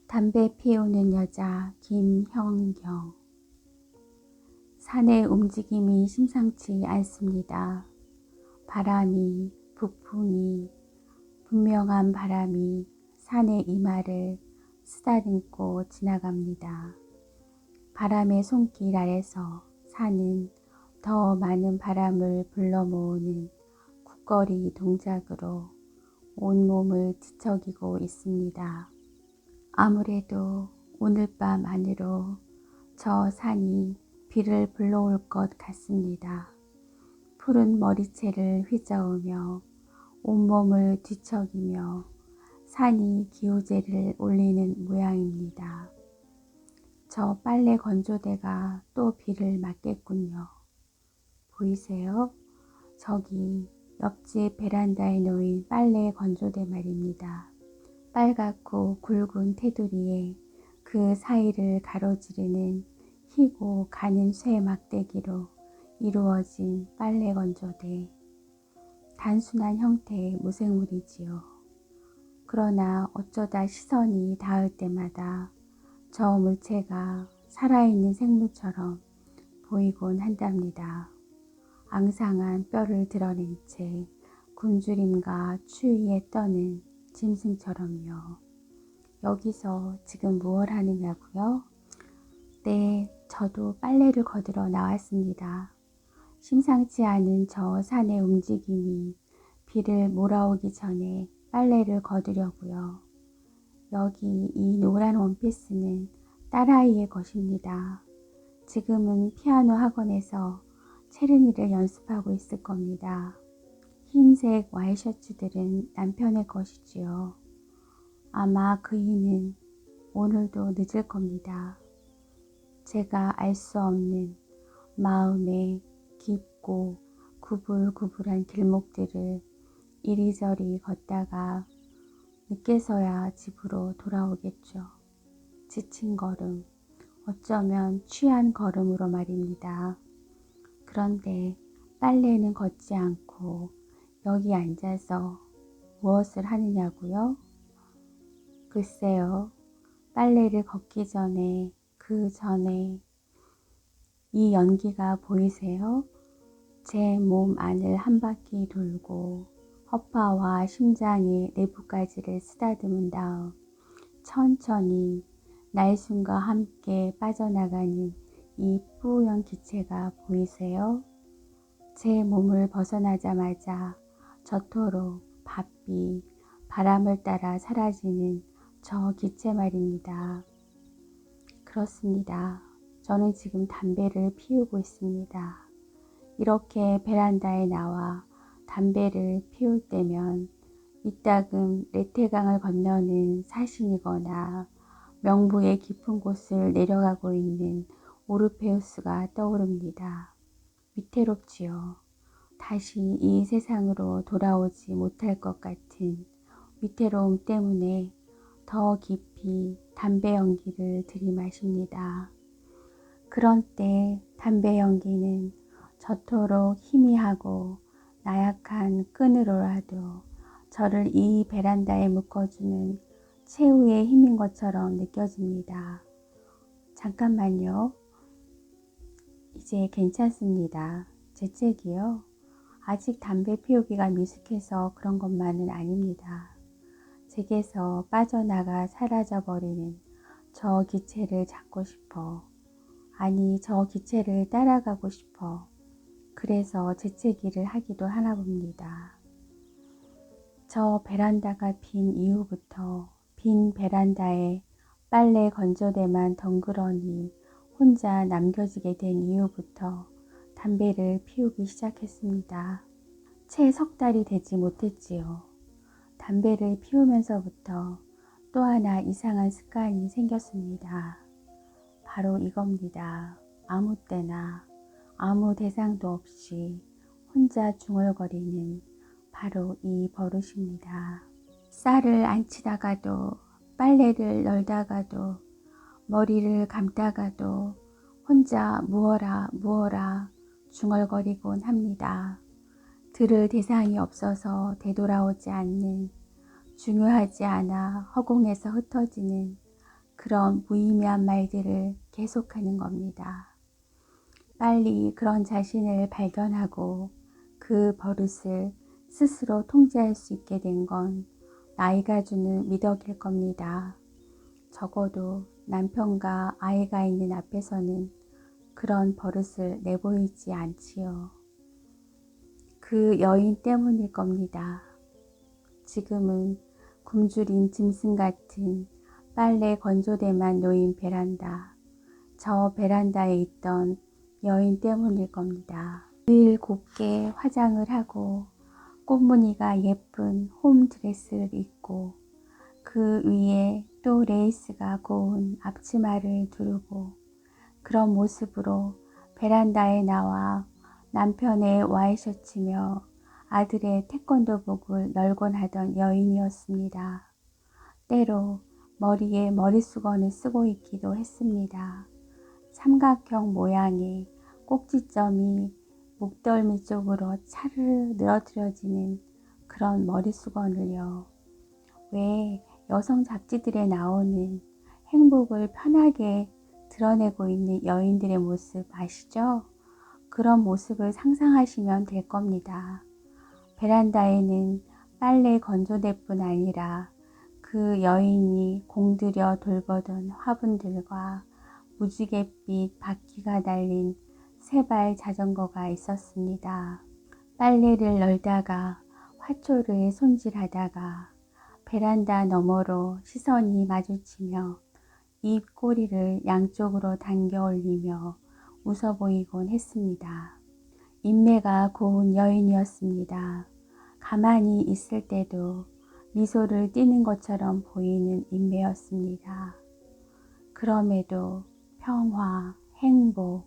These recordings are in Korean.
담배 피우는 여자 김현경. 산의 움직임이 심상치 않습니다. 바람이, 북풍이, 분명한 바람이 산의 이마를 쓰다듬고 지나갑니다. 바람의 손길 아래서 산은 더 많은 바람을 불러 모으는 국거리 동작으로 온몸을 뒤척이고 있습니다. 아무래도 오늘 밤 안으로 저 산이 비를 불러올 것 같습니다. 푸른 머리채를 휘저으며 온몸을 뒤척이며 산이 기우제를 올리는 모양입니다. 저 빨래 건조대가 또 비를 맞겠군요. 보이세요? 저기 옆집 베란다에 놓인 빨래 건조대 말입니다. 빨갛고 굵은 테두리에 그 사이를 가로지르는 희고 가는 쇠 막대기로 이루어진 빨래 건조대. 단순한 형태의 무생물이지요. 그러나 어쩌다 시선이 닿을 때마다 저 물체가 살아있는 생물처럼 보이곤 한답니다. 앙상한 뼈를 드러낸 채 굶주림과 추위에 떠는 짐승처럼요. 여기서 지금 무얼 하느냐고요? 네, 저도 빨래를 거들어 나왔습니다. 심상치 않은 저 산의 움직임이 비를 몰아오기 전에 빨래를 거두려고요. 여기 이 노란 원피스는 딸아이의 것입니다. 지금은 피아노 학원에서 체르니를 연습하고 있을 겁니다. 흰색 와이셔츠들은 남편의 것이지요. 아마 그이는 오늘도 늦을 겁니다. 제가 알 수 없는 마음의 깊고 구불구불한 길목들을 이리저리 걷다가 늦게서야 집으로 돌아오겠죠. 지친 걸음, 어쩌면 취한 걸음으로 말입니다. 그런데 빨래는 걷지 않고 여기 앉아서 무엇을 하느냐고요? 글쎄요, 빨래를 걷기 전에 그 전에 이 연기가 보이세요? 제 몸 안을 한 바퀴 돌고 허파와 심장의 내부까지를 쓰다듬은 다음 천천히 날숨과 함께 빠져나가는 이 뿌연 기체가 보이세요? 제 몸을 벗어나자마자 저토록 바삐 바람을 따라 사라지는 저 기체 말입니다. 그렇습니다. 저는 지금 담배를 피우고 있습니다. 이렇게 베란다에 나와 담배를 피울 때면 이따금 레테강을 건너는 사신이거나 명부의 깊은 곳을 내려가고 있는 오르페우스가 떠오릅니다. 위태롭지요. 다시 이 세상으로 돌아오지 못할 것 같은 위태로움 때문에 더 깊이 담배 연기를 들이마십니다. 그런 때 담배 연기는 저토록 희미하고 나약한 끈으로라도 저를 이 베란다에 묶어주는 최후의 힘인 것처럼 느껴집니다. 잠깐만요. 이제 괜찮습니다. 재채기요? 아직 담배 피우기가 미숙해서 그런 것만은 아닙니다. 제게서 빠져나가 사라져버리는 저 기체를 잡고 싶어. 아니, 저 기체를 따라가고 싶어. 그래서 재채기를 하기도 하나 봅니다. 저 베란다가 빈 이후부터 빈 베란다에 빨래 건조대만 덩그러니 혼자 남겨지게 된 이후부터 담배를 피우기 시작했습니다. 채 석 달이 되지 못했지요. 담배를 피우면서부터 또 하나 이상한 습관이 생겼습니다. 바로 이겁니다. 아무 때나 아무 대상도 없이 혼자 중얼거리는 바로 이 버릇입니다. 쌀을 안 치다가도 빨래를 널다가도 머리를 감다가도 혼자 무어라 중얼거리곤 합니다. 들을 대상이 없어서 되돌아오지 않는, 중요하지 않아 허공에서 흩어지는 그런 무의미한 말들을 계속하는 겁니다. 빨리 그런 자신을 발견하고 그 버릇을 스스로 통제할 수 있게 된 건 나이가 주는 미덕일 겁니다. 적어도 남편과 아이가 있는 앞에서는 그런 버릇을 내보이지 않지요. 그 여인 때문일 겁니다. 지금은 굶주린 짐승 같은 빨래 건조대만 놓인 베란다, 저 베란다에 있던 여인 때문일 겁니다. 늘 곱게 화장을 하고 꽃무늬가 예쁜 홈드레스를 입고 그 위에 또 레이스가 고운 앞치마를 두르고 그런 모습으로 베란다에 나와 남편의 와이셔츠며 아들의 태권도복을 널곤 하던 여인이었습니다. 때로 머리에 머리수건을 쓰고 있기도 했습니다. 삼각형 모양의 꼭지점이 목덜미 쪽으로 차르르 늘어뜨려지는 그런 머리수건을요. 왜 여성 잡지들에 나오는 행복을 편하게 드러내고 있는 여인들의 모습 아시죠? 그런 모습을 상상하시면 될 겁니다. 베란다에는 빨래 건조대뿐 아니라 그 여인이 공들여 돌보던 화분들과 무지갯빛 바퀴가 달린 세발 자전거가 있었습니다. 빨래를 널다가 화초를 손질하다가 베란다 너머로 시선이 마주치며 입꼬리를 양쪽으로 당겨 올리며 웃어 보이곤 했습니다. 인매가 고운 여인이었습니다. 가만히 있을 때도 미소를 띠는 것처럼 보이는 인매였습니다. 그럼에도 평화, 행복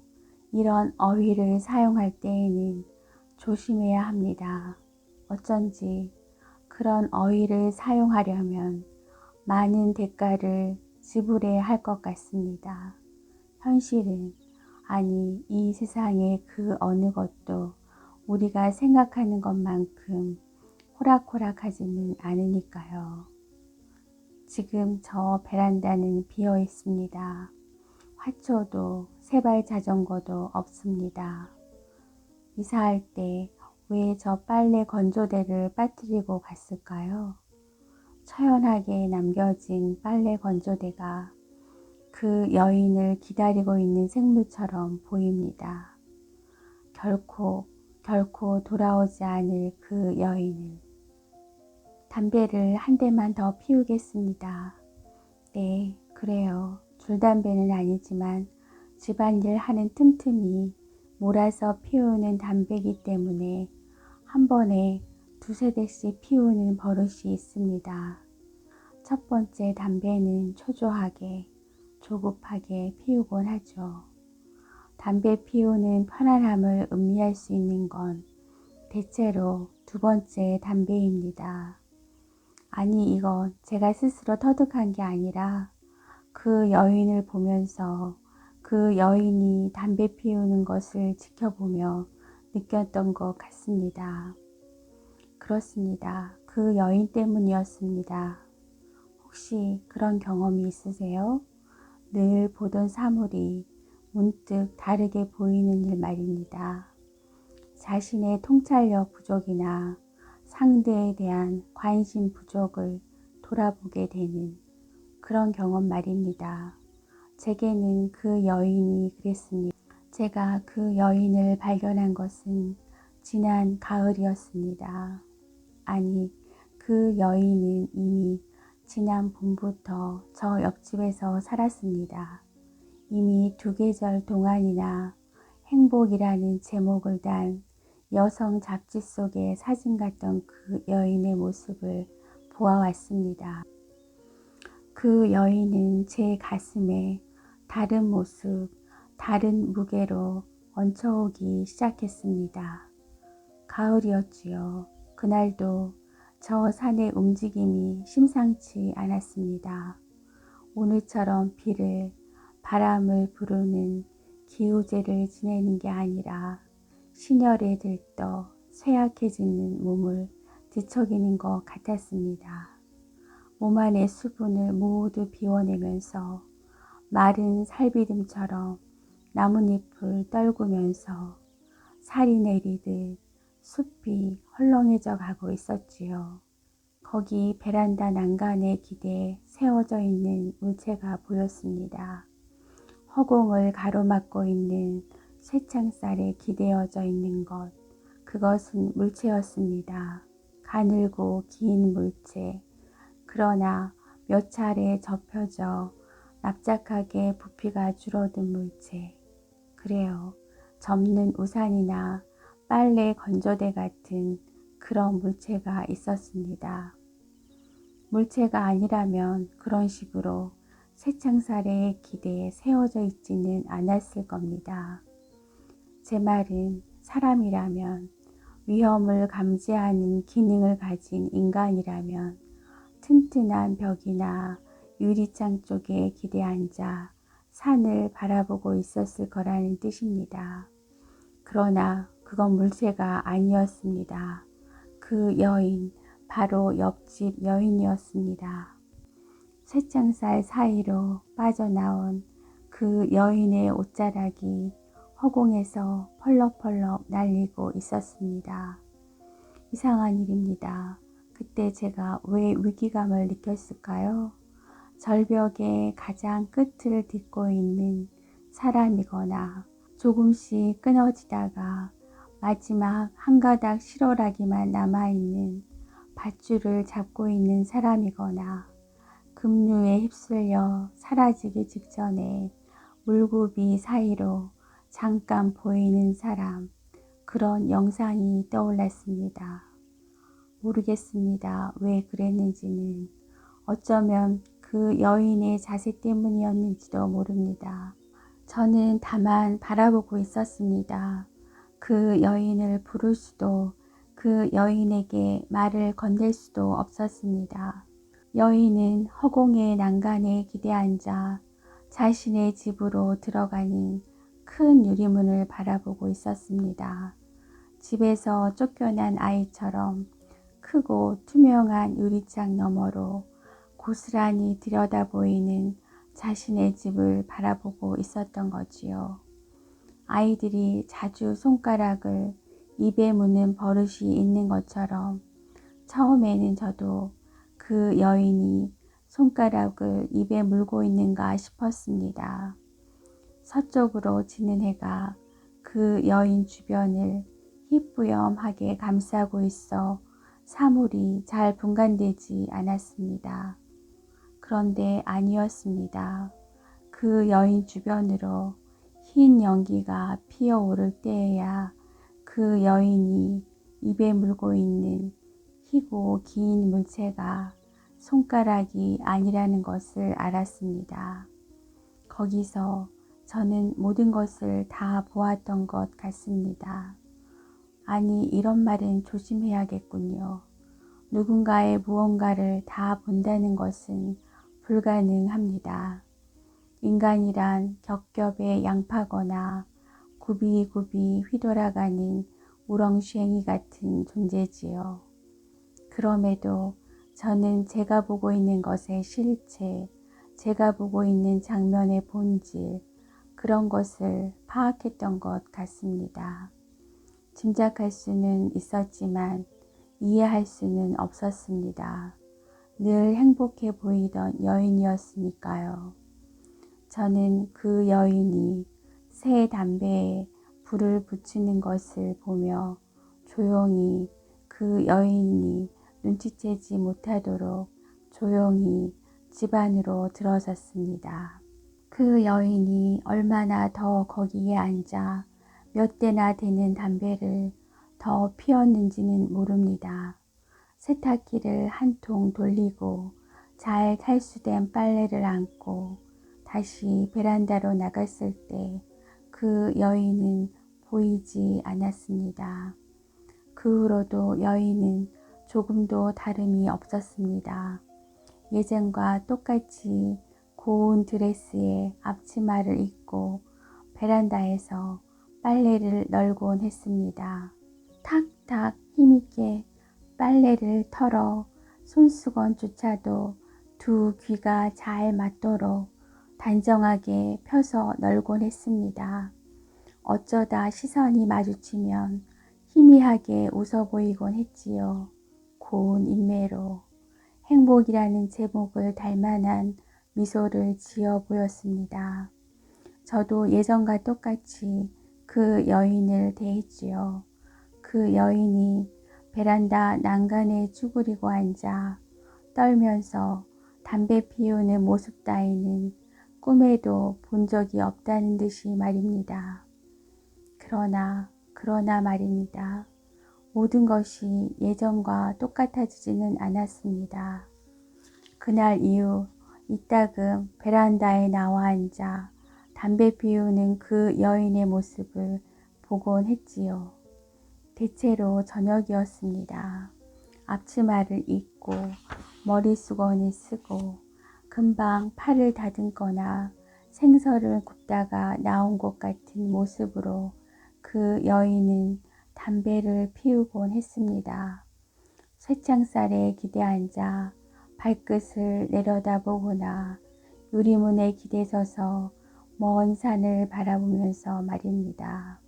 이런 어휘를 사용할 때에는 조심해야 합니다. 어쩐지 그런 어휘를 사용하려면 많은 대가를 지불해야 할 것 같습니다. 현실은 아니 이 세상의 그 어느 것도 우리가 생각하는 것만큼 호락호락하지는 않으니까요. 지금 저 베란다는 비어 있습니다. 화초도 세발 자전거도 없습니다. 이사할 때 왜 저 빨래 건조대를 빠뜨리고 갔을까요? 처연하게 남겨진 빨래 건조대가 그 여인을 기다리고 있는 생물처럼 보입니다. 결코 돌아오지 않을 그 여인을. 담배를 한 대만 더 피우겠습니다. 네, 그래요. 줄담배는 아니지만 집안일 하는 틈틈이 몰아서 피우는 담배이기 때문에 한 번에 두세 대씩 피우는 버릇이 있습니다. 첫 번째 담배는 초조하게, 조급하게 피우곤 하죠. 담배 피우는 편안함을 음미할 수 있는 건 대체로 두 번째 담배입니다. 아니 이건 제가 스스로 터득한 게 아니라 그 여인을 보면서 그 여인이 담배 피우는 것을 지켜보며 느꼈던 것 같습니다. 그렇습니다. 그 여인 때문이었습니다. 혹시 그런 경험이 있으세요? 늘 보던 사물이 문득 다르게 보이는 일 말입니다. 자신의 통찰력 부족이나 상대에 대한 관심 부족을 돌아보게 되는 그런 경험 말입니다. 제게는 그 여인이 그랬습니다. 제가 그 여인을 발견한 것은 지난 가을이었습니다. 아니, 그 여인은 이미 지난 봄부터 저 옆집에서 살았습니다. 이미 두 계절 동안이나 행복이라는 제목을 단 여성 잡지 속의 사진 같던 그 여인의 모습을 보아왔습니다. 그 여인은 제 가슴에 다른 모습, 다른 무게로 얹혀오기 시작했습니다. 가을이었지요. 그날도 저 산의 움직임이 심상치 않았습니다. 오늘처럼 비를, 바람을 부르는 기우제를 지내는 게 아니라 신혈에 들떠 쇠약해지는 몸을 뒤척이는 것 같았습니다. 몸 안의 수분을 모두 비워내면서 마른 살비듬처럼 나뭇잎을 떨구면서 살이 내리듯 숲이 헐렁해져 가고 있었지요. 거기 베란다 난간에 기대에 세워져 있는 물체가 보였습니다. 허공을 가로막고 있는 쇠창살에 기대어져 있는 것, 그것은 물체였습니다. 가늘고 긴 물체, 그러나 몇 차례 접혀져 납작하게 부피가 줄어든 물체. 그래요. 접는 우산이나 빨래 건조대 같은 그런 물체가 있었습니다. 물체가 아니라면 그런 식으로 쇠창살에 기대에 세워져 있지는 않았을 겁니다. 제 말은 사람이라면, 위험을 감지하는 기능을 가진 인간이라면 튼튼한 벽이나 유리창 쪽에 기대 앉아 산을 바라보고 있었을 거라는 뜻입니다. 그러나 그건 물체가 아니었습니다. 그 여인, 바로 옆집 여인이었습니다. 쇠창살 사이로 빠져나온 그 여인의 옷자락이 허공에서 펄럭펄럭 날리고 있었습니다. 이상한 일입니다. 그때 제가 왜 위기감을 느꼈을까요? 절벽의 가장 끝을 딛고 있는 사람이거나 조금씩 끊어지다가 마지막 한 가닥 실오라기만 남아있는 밧줄을 잡고 있는 사람이거나 급류에 휩쓸려 사라지기 직전에 물구비 사이로 잠깐 보이는 사람, 그런 영상이 떠올랐습니다. 모르겠습니다. 왜 그랬는지는. 어쩌면 그 여인의 자세 때문이었는지도 모릅니다. 저는 다만 바라보고 있었습니다. 그 여인을 부를 수도, 그 여인에게 말을 건넬 수도 없었습니다. 여인은 허공의 난간에 기대 앉아 자신의 집으로 들어가는 큰 유리문을 바라보고 있었습니다. 집에서 쫓겨난 아이처럼 크고 투명한 유리창 너머로 고스란히 들여다 보이는 자신의 집을 바라보고 있었던 거지요. 아이들이 자주 손가락을 입에 무는 버릇이 있는 것처럼 처음에는 저도 그 여인이 손가락을 입에 물고 있는가 싶었습니다. 서쪽으로 지는 해가 그 여인 주변을 희뿌염하게 감싸고 있어 사물이 잘 분간되지 않았습니다. 그런데 아니었습니다. 그 여인 주변으로 흰 연기가 피어오를 때에야 그 여인이 입에 물고 있는 희고 긴 물체가 손가락이 아니라는 것을 알았습니다. 거기서 저는 모든 것을 다 보았던 것 같습니다. 아니, 이런 말은 조심해야겠군요. 누군가의 무언가를 다 본다는 것은 불가능합니다. 인간이란 겹겹의 양파거나 굽이굽이 휘돌아가는 우렁쉥이 같은 존재지요. 그럼에도 저는 제가 보고 있는 것의 실체, 제가 보고 있는 장면의 본질, 그런 것을 파악했던 것 같습니다. 짐작할 수는 있었지만 이해할 수는 없었습니다. 늘 행복해 보이던 여인이었으니까요. 저는 그 여인이 새 담배에 불을 붙이는 것을 보며 조용히 그 여인이 눈치채지 못하도록 조용히 집 안으로 들어섰습니다. 그 여인이 얼마나 더 거기에 앉아 몇 대나 되는 담배를 더 피웠는지는 모릅니다. 세탁기를 한 통 돌리고 잘 탈수된 빨래를 안고 다시 베란다로 나갔을 때 그 여인은 보이지 않았습니다. 그 후로도 여인은 조금도 다름이 없었습니다. 예전과 똑같이 고운 드레스에 앞치마를 입고 베란다에서 빨래를 널곤 했습니다. 탁탁 힘있게 빨래를 털어 손수건조차도 두 귀가 잘 맞도록 단정하게 펴서 널곤 했습니다. 어쩌다 시선이 마주치면 희미하게 웃어 보이곤 했지요. 고운 인매로 행복이라는 제목을 달 만한 미소를 지어 보였습니다. 저도 예전과 똑같이 그 여인을 대했지요. 그 여인이 베란다 난간에 쭈그리고 앉아 떨면서 담배 피우는 모습 따위는 꿈에도 본 적이 없다는 듯이 말입니다. 그러나 말입니다. 모든 것이 예전과 똑같아지지는 않았습니다. 그날 이후 이따금 베란다에 나와 앉아 담배 피우는 그 여인의 모습을 보곤 했지요. 대체로 저녁이었습니다. 앞치마를 입고 머리수건을 쓰고 금방 팔을 다듬거나 생선을 굽다가 나온 것 같은 모습으로 그 여인은 담배를 피우곤 했습니다. 쇠창살에 기대앉아 발끝을 내려다보거나 유리문에 기대서서 먼 산을 바라보면서 말입니다.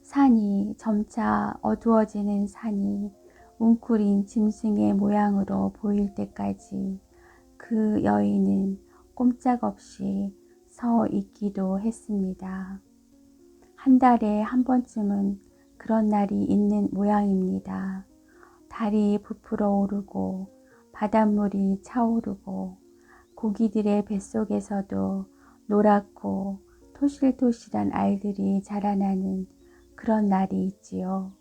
산이 점차 어두워지는 산이 웅크린 짐승의 모양으로 보일 때까지 그 여인은 꼼짝없이 서 있기도 했습니다. 한 달에 한 번쯤은 그런 날이 있는 모양입니다. 달이 부풀어 오르고 바닷물이 차오르고 고기들의 뱃속에서도 노랗고 토실토실한 알들이 자라나는 그런 날이 있지요.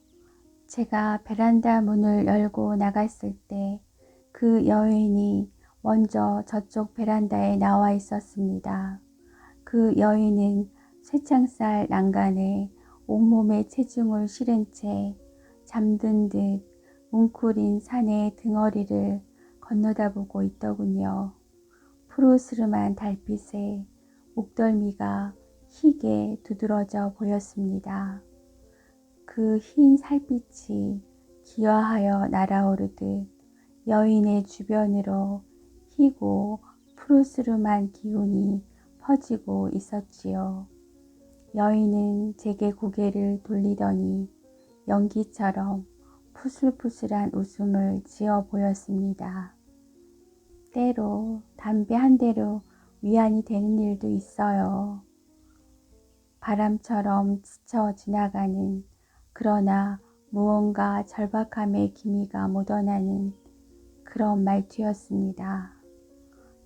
제가 베란다 문을 열고 나갔을 때 그 여인이 먼저 저쪽 베란다에 나와 있었습니다. 그 여인은 쇠창살 난간에 온몸의 체중을 실은 채 잠든 듯 웅크린 산의 등허리를 건너다보고 있더군요. 푸르스름한 달빛에 목덜미가 희게 두드러져 보였습니다. 그 흰 살빛이 기화하여 날아오르듯 여인의 주변으로 희고 푸르스름한 기운이 퍼지고 있었지요. 여인은 제게 고개를 돌리더니 연기처럼 푸슬푸슬한 웃음을 지어 보였습니다. 때로 담배 한 대로 위안이 되는 일도 있어요. 바람처럼 스쳐 지나가는 그러나 무언가 절박함의 기미가 묻어나는 그런 말투였습니다.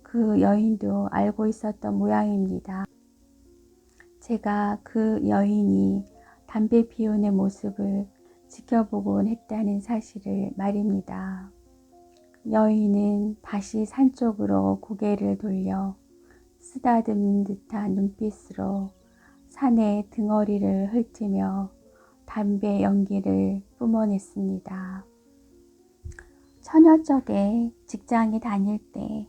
그 여인도 알고 있었던 모양입니다. 제가 그 여인이 담배 피우는 모습을 지켜보곤 했다는 사실을 말입니다. 여인은 다시 산 쪽으로 고개를 돌려 쓰다듬는 듯한 눈빛으로 산의 등허리를 훑으며 담배 연기를 뿜어냈습니다. 처녀 적에 직장에 다닐 때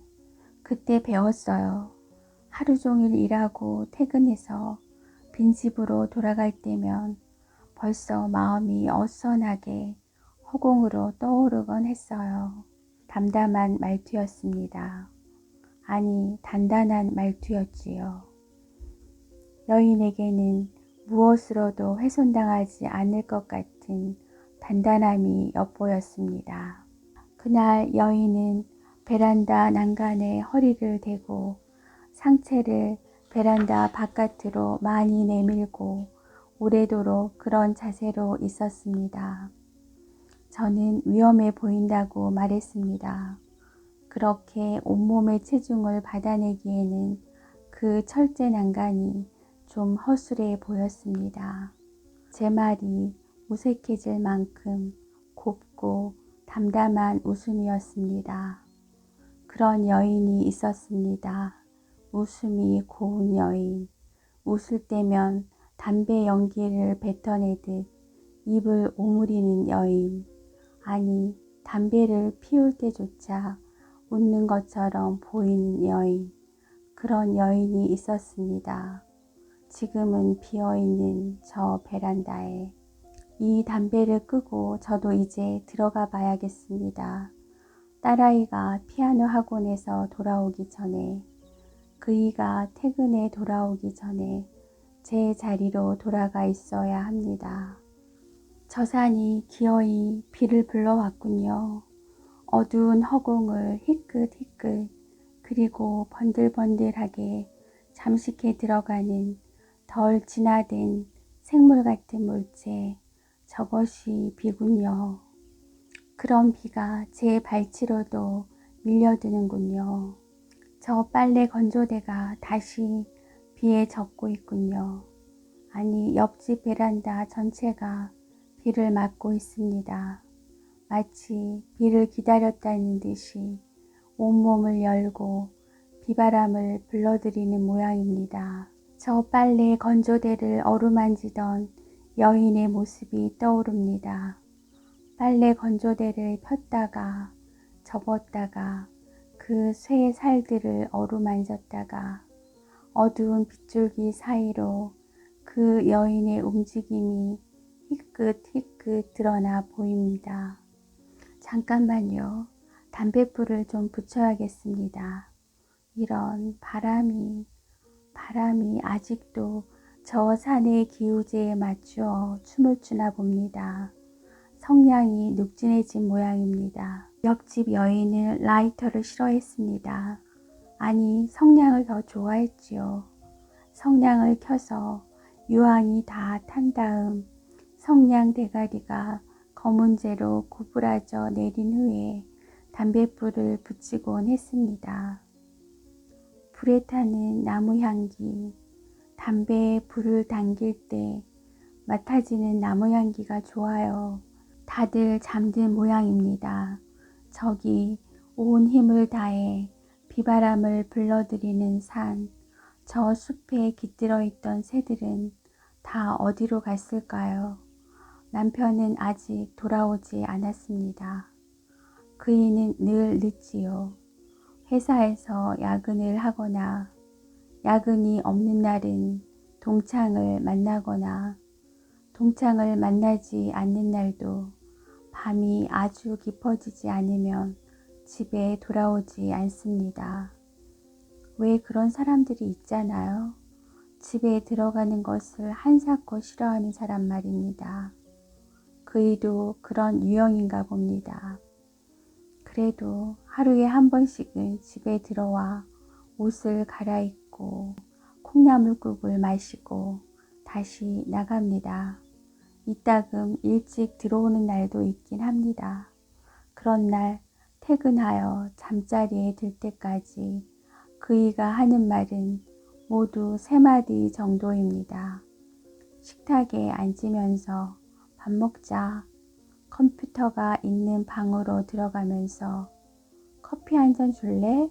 그때 배웠어요. 하루 종일 일하고 퇴근해서 빈집으로 돌아갈 때면 벌써 마음이 어수선하게 허공으로 떠오르곤 했어요. 담담한 말투였습니다. 아니, 단단한 말투였지요. 여인에게는 무엇으로도 훼손당하지 않을 것 같은 단단함이 엿보였습니다. 그날 여인은 베란다 난간에 허리를 대고 상체를 베란다 바깥으로 많이 내밀고 오래도록 그런 자세로 있었습니다. 저는 위험해 보인다고 말했습니다. 그렇게 온몸의 체중을 받아내기에는 그 철제 난간이 좀 허술해 보였습니다. 제 말이 무색해질 만큼 곱고 담담한 웃음이었습니다. 그런 여인이 있었습니다. 웃음이 고운 여인. 웃을 때면 담배 연기를 뱉어내듯 입을 오므리는 여인. 아니, 담배를 피울 때조차 웃는 것처럼 보이는 여인. 그런 여인이 있었습니다. 지금은 비어있는 저 베란다에. 이 담배를 끄고 저도 이제 들어가 봐야겠습니다. 딸아이가 피아노 학원에서 돌아오기 전에, 그이가 퇴근해 돌아오기 전에 제 자리로 돌아가 있어야 합니다. 저 산이 기어이 비를 불러왔군요. 어두운 허공을 희끗희끗 그리고 번들번들하게 잠식해 들어가는 덜 진화된 생물 같은 물체, 저것이 비군요. 그런 비가 제 발치로도 밀려드는군요. 저 빨래 건조대가 다시 비에 젖고 있군요. 아니, 옆집 베란다 전체가 비를 맞고 있습니다. 마치 비를 기다렸다는 듯이 온몸을 열고 비바람을 불러들이는 모양입니다. 저 빨래 건조대를 어루만지던 여인의 모습이 떠오릅니다. 빨래 건조대를 폈다가 접었다가 그 쇠 살들을 어루만졌다가 어두운 빗줄기 사이로 그 여인의 움직임이 희끗희끗 드러나 보입니다. 잠깐만요. 담뱃불을 좀 붙여야겠습니다. 이런 바람이 아직도 저 산의 기우제에 맞추어 춤을 추나 봅니다. 성냥이 눅진해진 모양입니다. 옆집 여인은 라이터를 싫어했습니다. 아니, 성냥을 더 좋아했지요. 성냥을 켜서 유황이 다 탄 다음 성냥 대가리가 검은재로 구부라져 내린 후에 담뱃불을 붙이곤 했습니다. 불에 타는 나무 향기, 담배에 불을 당길 때 맡아지는 나무 향기가 좋아요. 다들 잠든 모양입니다. 저기 온 힘을 다해 비바람을 불러들이는 산, 저 숲에 깃들어 있던 새들은 다 어디로 갔을까요? 남편은 아직 돌아오지 않았습니다. 그이는 늘 늦지요. 회사에서 야근을 하거나 야근이 없는 날은 동창을 만나거나 동창을 만나지 않는 날도 밤이 아주 깊어지지 않으면 집에 돌아오지 않습니다. 왜 그런 사람들이 있잖아요. 집에 들어가는 것을 한사코 싫어하는 사람 말입니다. 그이도 그런 유형인가 봅니다. 그래도 하루에 한 번씩은 집에 들어와 옷을 갈아입고 콩나물국을 마시고 다시 나갑니다. 이따금 일찍 들어오는 날도 있긴 합니다. 그런 날 퇴근하여 잠자리에 들 때까지 그이가 하는 말은 모두 3마디 정도입니다. 식탁에 앉으면서 밥 먹자. 컴퓨터가 있는 방으로 들어가면서 커피 한 잔 줄래?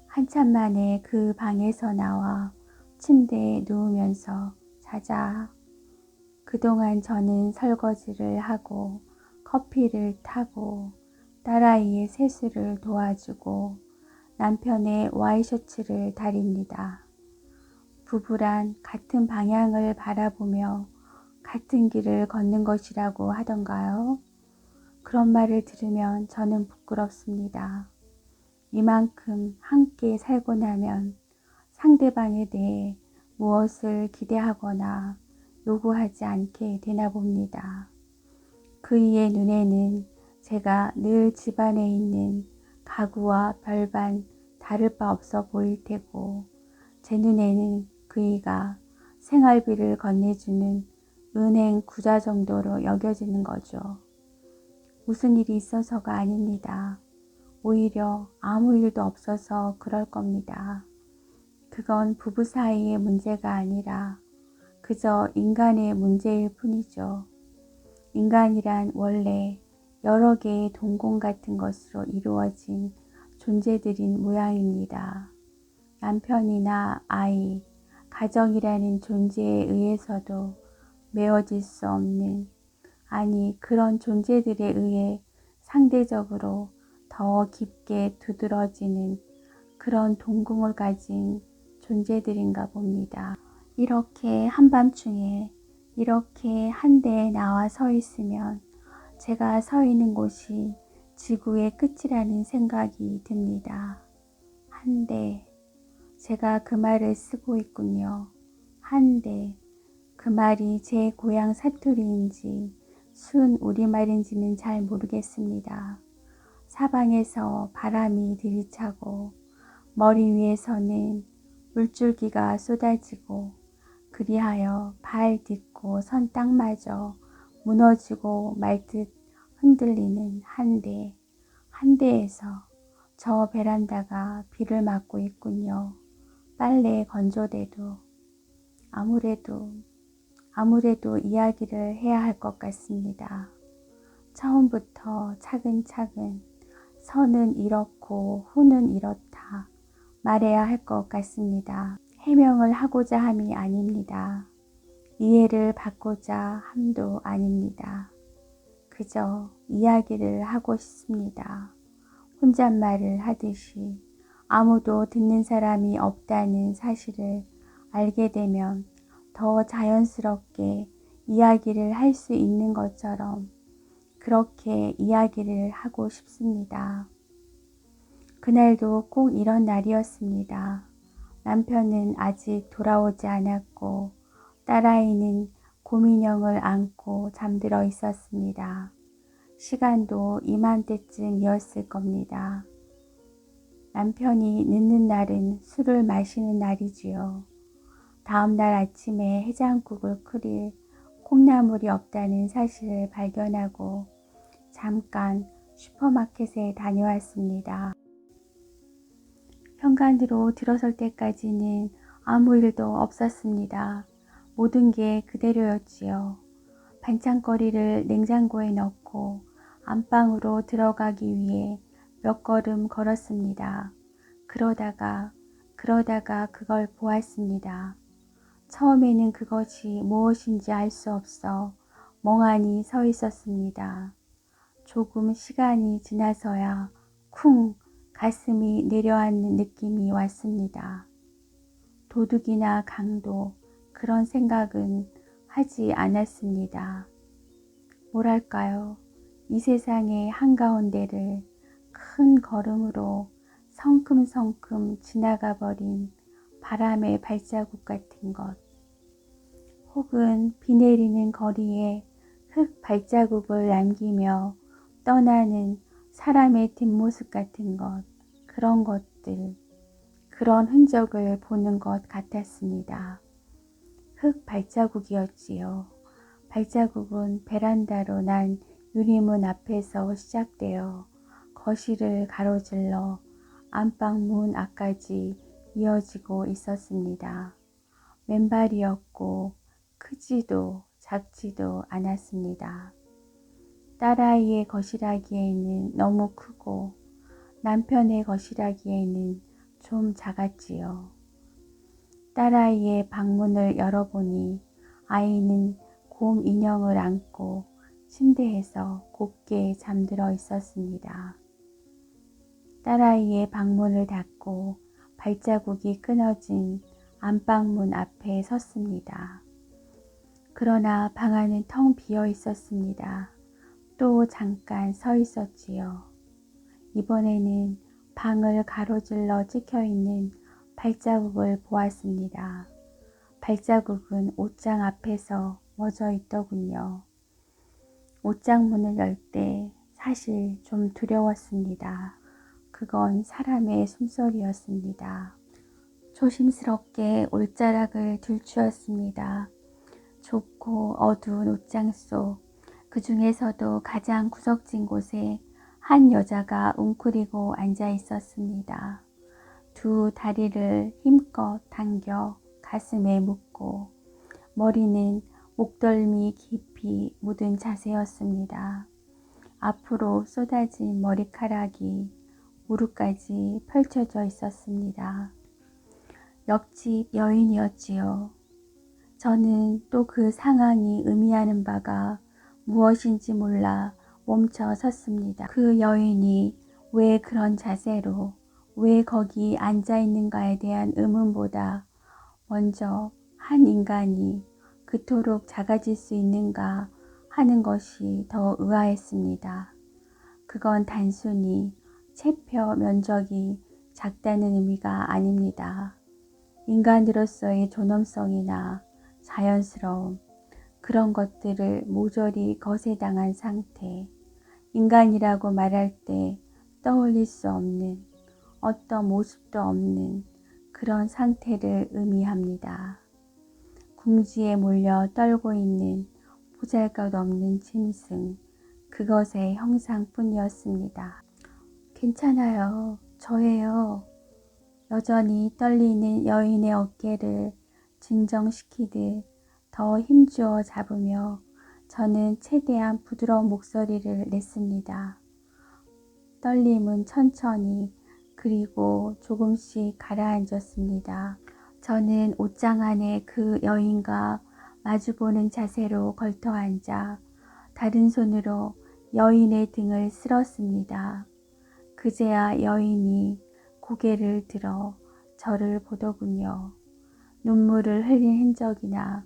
한참 만에 그 방에서 나와 침대에 누우면서 자자. 그동안 저는 설거지를 하고 커피를 타고 딸아이의 세수를 도와주고 남편의 와이셔츠를 다립니다. 부부란 같은 방향을 바라보며 같은 길을 걷는 것이라고 하던가요? 그런 말을 들으면 저는 부끄럽습니다. 이만큼 함께 살고 나면 상대방에 대해 무엇을 기대하거나 요구하지 않게 되나 봅니다. 그이의 눈에는 제가 늘 집안에 있는 가구와 별반 다를 바 없어 보일 테고 제 눈에는 그이가 생활비를 건네주는 은행 구자 정도로 여겨지는 거죠. 무슨 일이 있어서가 아닙니다. 오히려 아무 일도 없어서 그럴 겁니다. 그건 부부 사이의 문제가 아니라 그저 인간의 문제일 뿐이죠. 인간이란 원래 여러 개의 동공 같은 것으로 이루어진 존재들인 모양입니다. 남편이나 아이, 가정이라는 존재에 의해서도 메워질 수 없는, 아니 그런 존재들에 의해 상대적으로 더 깊게 두드러지는 그런 동공을 가진 존재들인가 봅니다. 이렇게 한밤중에 이렇게 한데 나와 서 있으면 제가 서 있는 곳이 지구의 끝이라는 생각이 듭니다. 한데, 제가 그 말을 쓰고 있군요. 한데, 그 말이 제 고향 사투리인지 순 우리말인지는 잘 모르겠습니다. 사방에서 바람이 들이차고 머리 위에서는 물줄기가 쏟아지고 그리하여 발 딛고 선 땅마저 무너지고 말 듯 흔들리는 한대에서 저 베란다가 비를 맞고 있군요. 빨래 건조대도 아무래도 이야기를 해야 할 것 같습니다. 처음부터 차근차근 선은 이렇고 후는 이렇다 말해야 할 것 같습니다. 해명을 하고자 함이 아닙니다. 이해를 받고자 함도 아닙니다. 그저 이야기를 하고 싶습니다. 혼잣말을 하듯이 아무도 듣는 사람이 없다는 사실을 알게 되면 더 자연스럽게 이야기를 할 수 있는 것처럼 그렇게 이야기를 하고 싶습니다. 그날도 꼭 이런 날이었습니다. 남편은 아직 돌아오지 않았고 딸아이는 곰인형을 안고 잠들어 있었습니다. 시간도 이맘때쯤이었을 겁니다. 남편이 늦는 날은 술을 마시는 날이지요. 다음날 아침에 해장국을 끓일 콩나물이 없다는 사실을 발견하고 잠깐 슈퍼마켓에 다녀왔습니다. 현관으로 들어설 때까지는 아무 일도 없었습니다. 모든 게 그대로였지요. 반찬거리를 냉장고에 넣고 안방으로 들어가기 위해 몇 걸음 걸었습니다. 그러다가 그걸 보았습니다. 처음에는 그것이 무엇인지 알 수 없어 멍하니 서 있었습니다. 조금 시간이 지나서야 쿵 가슴이 내려앉는 느낌이 왔습니다. 도둑이나 강도 그런 생각은 하지 않았습니다. 뭐랄까요? 이 세상의 한가운데를 큰 걸음으로 성큼성큼 지나가 버린 바람의 발자국 같은 것, 혹은 비 내리는 거리에 흙 발자국을 남기며 떠나는 사람의 뒷모습 같은 것, 그런 것들, 그런 흔적을 보는 것 같았습니다. 흙 발자국이었지요. 발자국은 베란다로 난 유리문 앞에서 시작되어 거실을 가로질러 안방 문 앞까지 이어지고 있었습니다. 맨발이었고 크지도 작지도 않았습니다. 딸아이의 것이라기에는 너무 크고 남편의 것이라기에는 좀 작았지요. 딸아이의 방문을 열어보니 아이는 곰 인형을 안고 침대에서 곱게 잠들어 있었습니다. 딸아이의 방문을 닫고 발자국이 끊어진 안방문 앞에 섰습니다. 그러나 방 안은 텅 비어 있었습니다. 또 잠깐 서 있었지요. 이번에는 방을 가로질러 찍혀있는 발자국을 보았습니다. 발자국은 옷장 앞에서 멎어 있더군요. 옷장 문을 열 때 사실 좀 두려웠습니다. 그건 사람의 숨소리였습니다. 조심스럽게 옷자락을 들추었습니다. 좁고 어두운 옷장 속, 그 중에서도 가장 구석진 곳에 한 여자가 웅크리고 앉아 있었습니다. 두 다리를 힘껏 당겨 가슴에 묻고 머리는 목덜미 깊이 묻은 자세였습니다. 앞으로 쏟아진 머리카락이 무릎까지 펼쳐져 있었습니다. 옆집 여인이었지요. 저는 또 그 상황이 의미하는 바가 무엇인지 몰라 멈춰 섰습니다. 그 여인이 왜 그런 자세로 왜 거기 앉아 있는가에 대한 의문보다 먼저 한 인간이 그토록 작아질 수 있는가 하는 것이 더 의아했습니다. 그건 단순히 체표 면적이 작다는 의미가 아닙니다. 인간으로서의 존엄성이나 자연스러움, 그런 것들을 모조리 거세당한 상태, 인간이라고 말할 때 떠올릴 수 없는, 어떤 모습도 없는 그런 상태를 의미합니다. 궁지에 몰려 떨고 있는 보잘것없는 짐승, 그것의 형상뿐이었습니다. 괜찮아요. 저예요. 여전히 떨리는 여인의 어깨를 진정시키듯 더 힘주어 잡으며 저는 최대한 부드러운 목소리를 냈습니다. 떨림은 천천히 그리고 조금씩 가라앉았습니다. 저는 옷장 안에 그 여인과 마주보는 자세로 걸터앉아 다른 손으로 여인의 등을 쓸었습니다. 그제야 여인이 고개를 들어 저를 보더군요. 눈물을 흘린 흔적이나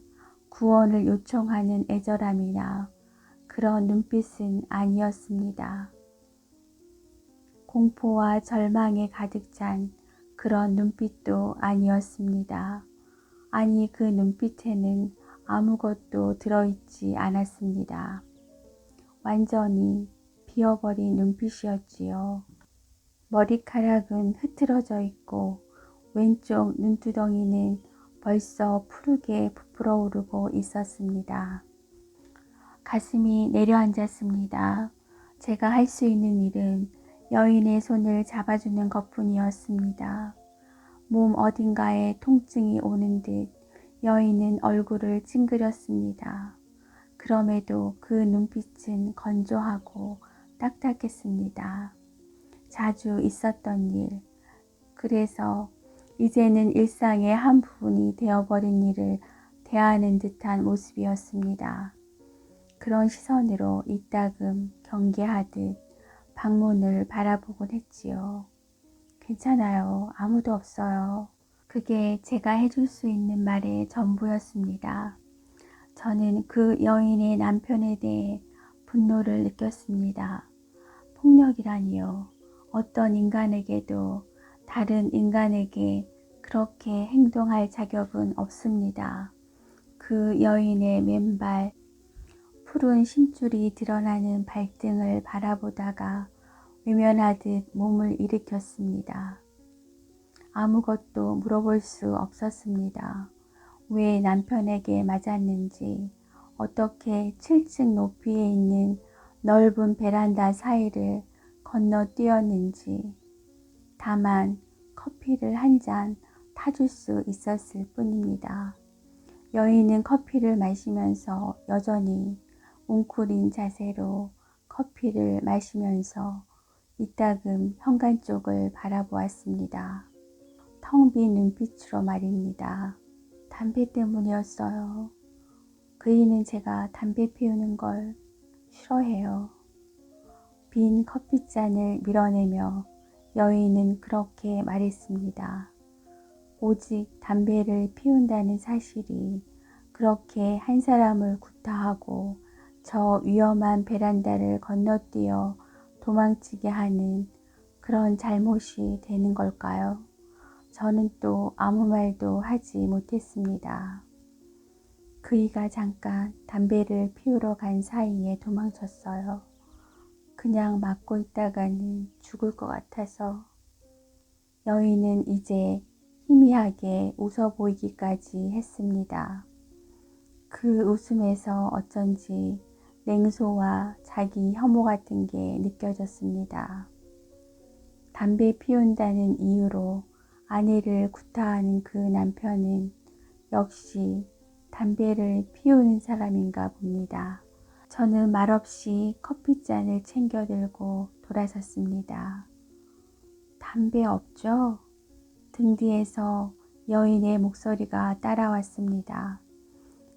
구원을 요청하는 애절함이나 그런 눈빛은 아니었습니다. 공포와 절망에 가득 찬 그런 눈빛도 아니었습니다. 아니, 그 눈빛에는 아무것도 들어있지 않았습니다. 완전히 비어버린 눈빛이었지요. 머리카락은 흐트러져 있고 왼쪽 눈두덩이는 벌써 푸르게 부풀어 오르고 있었습니다. 가슴이 내려앉았습니다. 제가 할 수 있는 일은 여인의 손을 잡아주는 것뿐이었습니다. 몸 어딘가에 통증이 오는 듯 여인은 얼굴을 찡그렸습니다. 그럼에도 그 눈빛은 건조하고 딱딱했습니다. 자주 있었던 일, 그래서 이제는 일상의 한 부분이 되어버린 일을 대하는 듯한 모습이었습니다. 그런 시선으로 이따금 경계하듯 방문을 바라보곤 했지요. 괜찮아요. 아무도 없어요. 그게 제가 해줄 수 있는 말의 전부였습니다. 저는 그 여인의 남편에 대해 분노를 느꼈습니다. 폭력이라니요. 어떤 인간에게도 다른 인간에게 그렇게 행동할 자격은 없습니다. 그 여인의 맨발, 푸른 심줄이 드러나는 발등을 바라보다가 외면하듯 몸을 일으켰습니다. 아무것도 물어볼 수 없었습니다. 왜 남편에게 맞았는지, 어떻게 7층 높이에 있는 넓은 베란다 사이를 건너뛰었는지, 다만 커피를 한 잔 타줄 수 있었을 뿐입니다. 여인은 커피를 마시면서 여전히 웅크린 자세로 커피를 마시면서 이따금 현관 쪽을 바라보았습니다. 텅 빈 눈빛으로 말입니다. 담배 때문이었어요. 그이는 제가 담배 피우는 걸 싫어해요. 빈 커피잔을 밀어내며 여인은 그렇게 말했습니다. 오직 담배를 피운다는 사실이 그렇게 한 사람을 구타하고 저 위험한 베란다를 건너뛰어 도망치게 하는 그런 잘못이 되는 걸까요? 저는 또 아무 말도 하지 못했습니다. 그이가 잠깐 담배를 피우러 간 사이에 도망쳤어요. 그냥 맞고 있다가는 죽을 것 같아서. 여인은 이제 희미하게 웃어 보이기까지 했습니다. 그 웃음에서 어쩐지 냉소와 자기 혐오 같은 게 느껴졌습니다. 담배 피운다는 이유로 아내를 구타하는 그 남편은 역시 담배를 피우는 사람인가 봅니다. 저는 말없이 커피잔을 챙겨 들고 돌아섰습니다. 담배 없죠? 등 뒤에서 여인의 목소리가 따라왔습니다.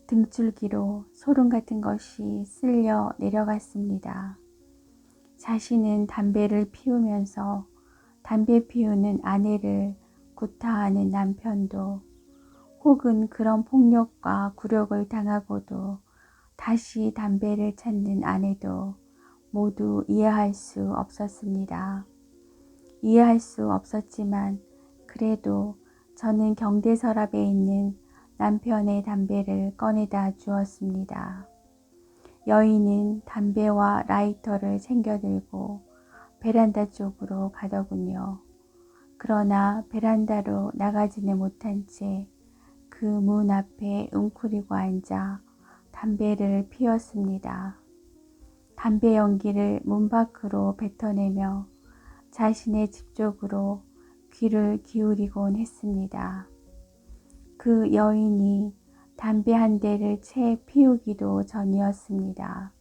등줄기로 소름 같은 것이 쓸려 내려갔습니다. 자신은 담배를 피우면서 담배 피우는 아내를 구타하는 남편도, 혹은 그런 폭력과 굴욕을 당하고도 다시 담배를 찾는 아내도 모두 이해할 수 없었습니다. 이해할 수 없었지만 그래도 저는 경대 서랍에 있는 남편의 담배를 꺼내다 주었습니다. 여인은 담배와 라이터를 챙겨 들고 베란다 쪽으로 가더군요. 그러나 베란다로 나가지는 못한 채 그 문 앞에 웅크리고 앉아 담배를 피웠습니다. 담배 연기를 문 밖으로 뱉어내며 자신의 집 쪽으로 귀를 기울이곤 했습니다. 그 여인이 담배 한 대를 채 피우기도 전이었습니다.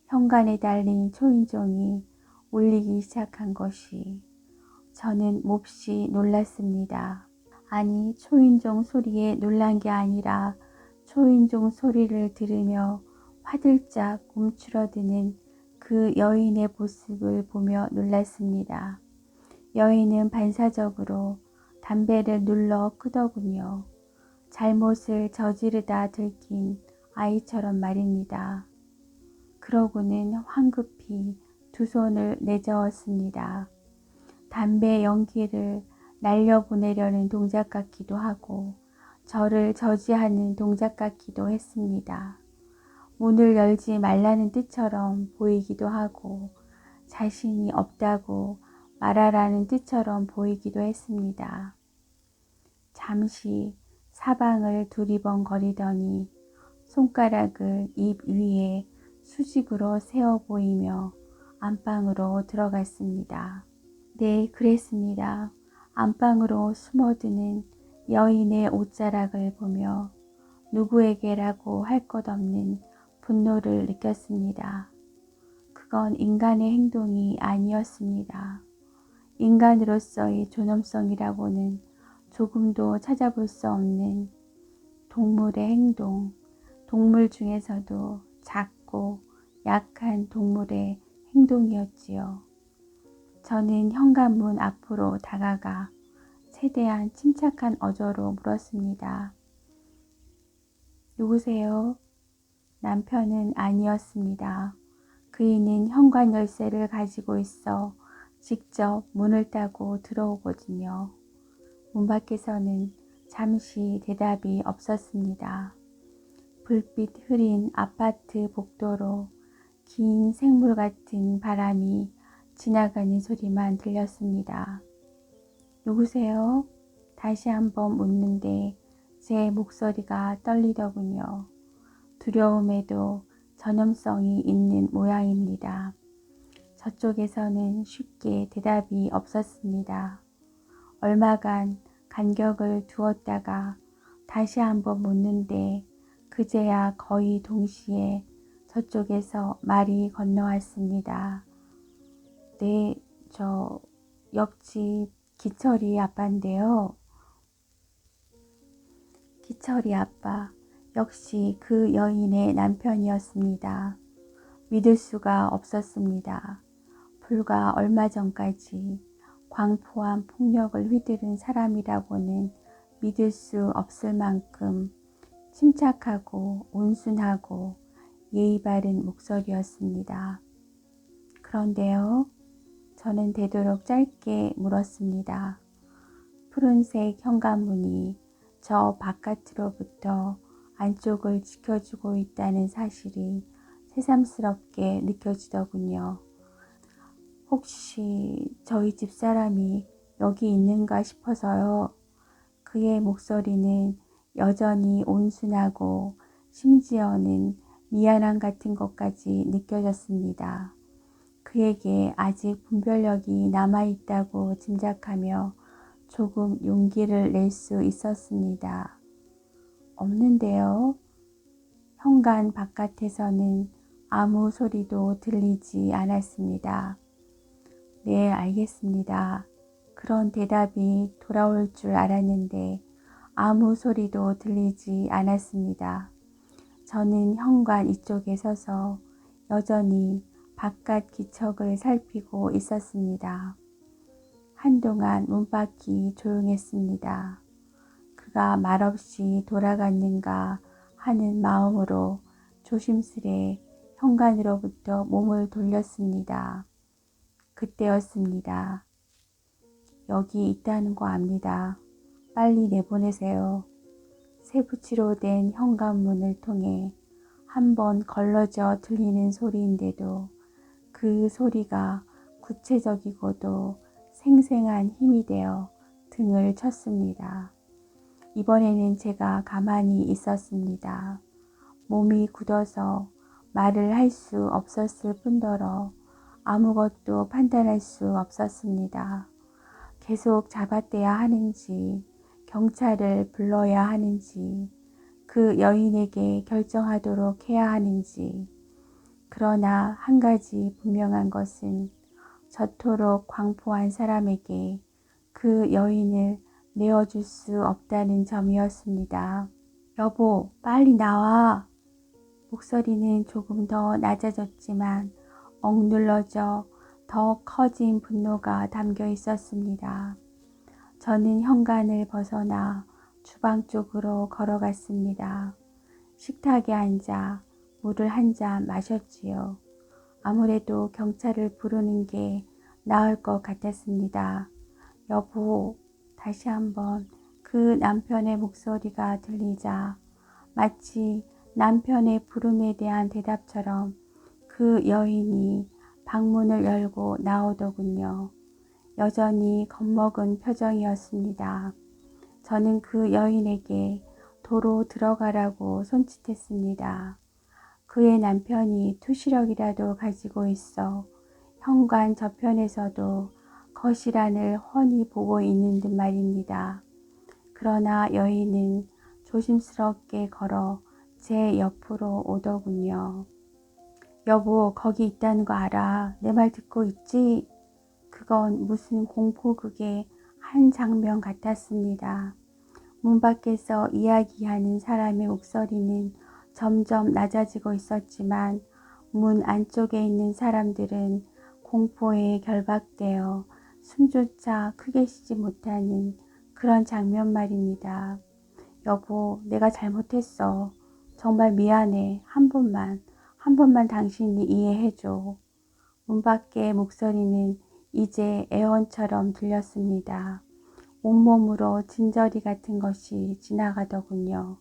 현관에 달린 초인종이 울리기 시작한 것이 저는 몹시 놀랐습니다. 아니, 초인종 소리에 놀란 게 아니라 초인종 소리를 들으며 화들짝 움츠러드는 그 여인의 모습을 보며 놀랐습니다. 여인은 반사적으로 담배를 눌러 끄더군요. 잘못을 저지르다 들킨 아이처럼 말입니다. 그러고는 황급히 두 손을 내저었습니다. 담배 연기를 날려보내려는 동작 같기도 하고 저를 저지하는 동작 같기도 했습니다. 문을 열지 말라는 뜻처럼 보이기도 하고 자신이 없다고 말하라는 뜻처럼 보이기도 했습니다. 잠시 사방을 두리번거리더니 손가락을 입 위에 수직으로 세워 보이며 안방으로 들어갔습니다. 네, 그랬습니다. 안방으로 숨어드는 여인의 옷자락을 보며 누구에게라고 할 것 없는 분노를 느꼈습니다. 그건 인간의 행동이 아니었습니다. 인간으로서의 존엄성이라고는 조금도 찾아볼 수 없는 동물의 행동, 동물 중에서도 작고 약한 동물의 행동이었지요. 저는 현관문 앞으로 다가가 최대한 침착한 어조로 물었습니다. 누구세요? 남편은 아니었습니다. 그이는 현관 열쇠를 가지고 있어 직접 문을 따고 들어오거든요. 문 밖에서는 잠시 대답이 없었습니다. 불빛 흐린 아파트 복도로 긴 생물 같은 바람이 지나가는 소리만 들렸습니다. 누구세요? 다시 한번 묻는데 제 목소리가 떨리더군요. 두려움에도 전염성이 있는 모양입니다. 저쪽에서는 쉽게 대답이 없었습니다. 얼마간 간격을 두었다가 다시 한번 묻는데 그제야 거의 동시에 저쪽에서 말이 건너왔습니다. 네, 저 옆집 기철이 아빠인데요. 기철이 아빠, 역시 그 여인의 남편이었습니다. 믿을 수가 없었습니다. 불과 얼마 전까지 광포한 폭력을 휘두른 사람이라고는 믿을 수 없을 만큼 침착하고 온순하고 예의 바른 목소리였습니다. 그런데요, 저는 되도록 짧게 물었습니다. 푸른색 현관문이 저 바깥으로부터 안쪽을 지켜주고 있다는 사실이 새삼스럽게 느껴지더군요. 혹시 저희 집사람이 여기 있는가 싶어서요. 그의 목소리는 여전히 온순하고 심지어는 미안함 같은 것까지 느껴졌습니다. 그에게 아직 분별력이 남아있다고 짐작하며 조금 용기를 낼 수 있었습니다. 없는데요. 현관 바깥에서는 아무 소리도 들리지 않았습니다. 네, 알겠습니다. 그런 대답이 돌아올 줄 알았는데 아무 소리도 들리지 않았습니다. 저는 현관 이쪽에 서서 여전히 바깥 기척을 살피고 있었습니다. 한동안 문밖이 조용했습니다. 그가 말없이 돌아갔는가 하는 마음으로 조심스레 현관으로부터 몸을 돌렸습니다. 그때였습니다. 여기 있다는 거 압니다. 빨리 내보내세요. 세부치로 된 현관문을 통해 한번 걸러져 들리는 소리인데도 그 소리가 구체적이고도 생생한 힘이 되어 등을 쳤습니다. 이번에는 제가 가만히 있었습니다. 몸이 굳어서 말을 할 수 없었을 뿐더러 아무것도 판단할 수 없었습니다. 계속 잡아떼야 하는지, 경찰을 불러야 하는지, 그 여인에게 결정하도록 해야 하는지. 그러나 한 가지 분명한 것은 저토록 광포한 사람에게 그 여인을 내어줄 수 없다는 점이었습니다. 여보, 빨리 나와. 목소리는 조금 더 낮아졌지만 억눌러져 더 커진 분노가 담겨 있었습니다. 저는 현관을 벗어나 주방 쪽으로 걸어갔습니다. 식탁에 앉아 물을 한 잔 마셨지요. 아무래도 경찰을 부르는 게 나을 것 같았습니다. 여보, 다시 한번 그 남편의 목소리가 들리자 마치 남편의 부름에 대한 대답처럼 그 여인이 방문을 열고 나오더군요. 여전히 겁먹은 표정이었습니다. 저는 그 여인에게 도로 들어가라고 손짓했습니다. 그의 남편이 투시력이라도 가지고 있어 현관 저편에서도 거실 안을 훤히 보고 있는 듯 말입니다. 그러나 여인은 조심스럽게 걸어 제 옆으로 오더군요. 여보, 거기 있다는 거 알아. 내 말 듣고 있지? 그건 무슨 공포극의 한 장면 같았습니다. 문 밖에서 이야기하는 사람의 목소리는 점점 낮아지고 있었지만 문 안쪽에 있는 사람들은 공포에 결박되어 숨조차 크게 쉬지 못하는 그런 장면 말입니다. 여보, 내가 잘못했어. 정말 미안해. 한 번만 당신이 이해해줘. 문 밖의 목소리는 이제 애원처럼 들렸습니다. 온몸으로 진저리 같은 것이 지나가더군요.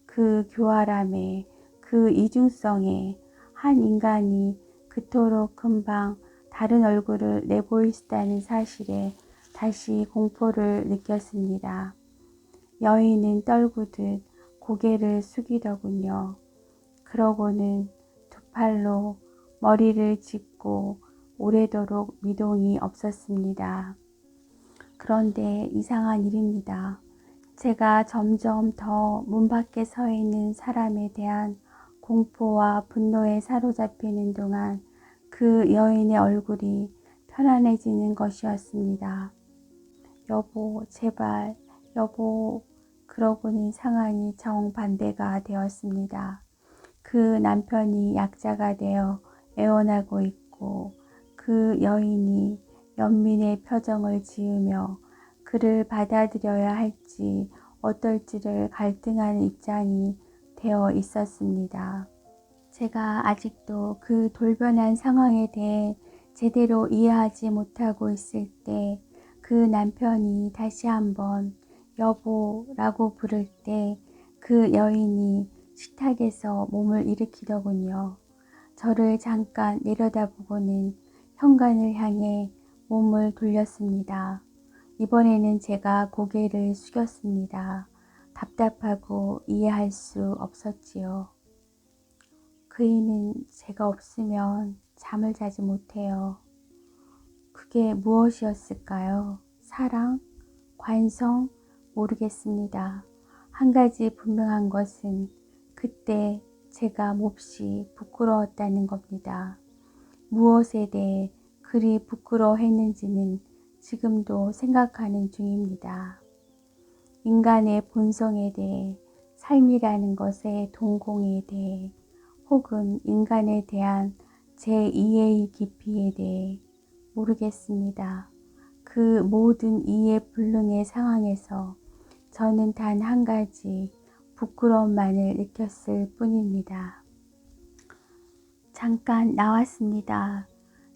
그 교활함에, 그 이중성에 한 인간이 그토록 금방 다른 얼굴을 내보이시다는 사실에 다시 공포를 느꼈습니다. 여인은 떨구듯 고개를 숙이더군요. 그러고는 두 팔로 머리를 짚고 오래도록 미동이 없었습니다. 그런데 이상한 일입니다. 제가 점점 더 문 밖에 서 있는 사람에 대한 공포와 분노에 사로잡히는 동안 그 여인의 얼굴이 편안해지는 것이었습니다. 여보, 제발, 여보. 그러고는 상황이 정반대가 되었습니다. 그 남편이 약자가 되어 애원하고 있고 그 여인이 연민의 표정을 지으며 그를 받아들여야 할지 어떨지를 갈등하는 입장이 되어 있었습니다. 제가 아직도 그 돌변한 상황에 대해 제대로 이해하지 못하고 있을 때 그 남편이 다시 한번 여보라고 부를 때 그 여인이 식탁에서 몸을 일으키더군요. 저를 잠깐 내려다보고는 현관을 향해 몸을 돌렸습니다. 이번에는 제가 고개를 숙였습니다. 답답하고 이해할 수 없었지요. 그이는 제가 없으면 잠을 자지 못해요. 그게 무엇이었을까요? 사랑? 관성? 모르겠습니다. 한 가지 분명한 것은 그때 제가 몹시 부끄러웠다는 겁니다. 무엇에 대해 그리 부끄러워했는지는 지금도 생각하는 중입니다. 인간의 본성에 대해, 삶이라는 것의 동공에 대해, 혹은 인간에 대한 제 이해의 깊이에 대해 모르겠습니다. 그 모든 이해 불능의 상황에서 저는 단 한 가지 부끄러움만을 느꼈을 뿐입니다. 잠깐 나왔습니다.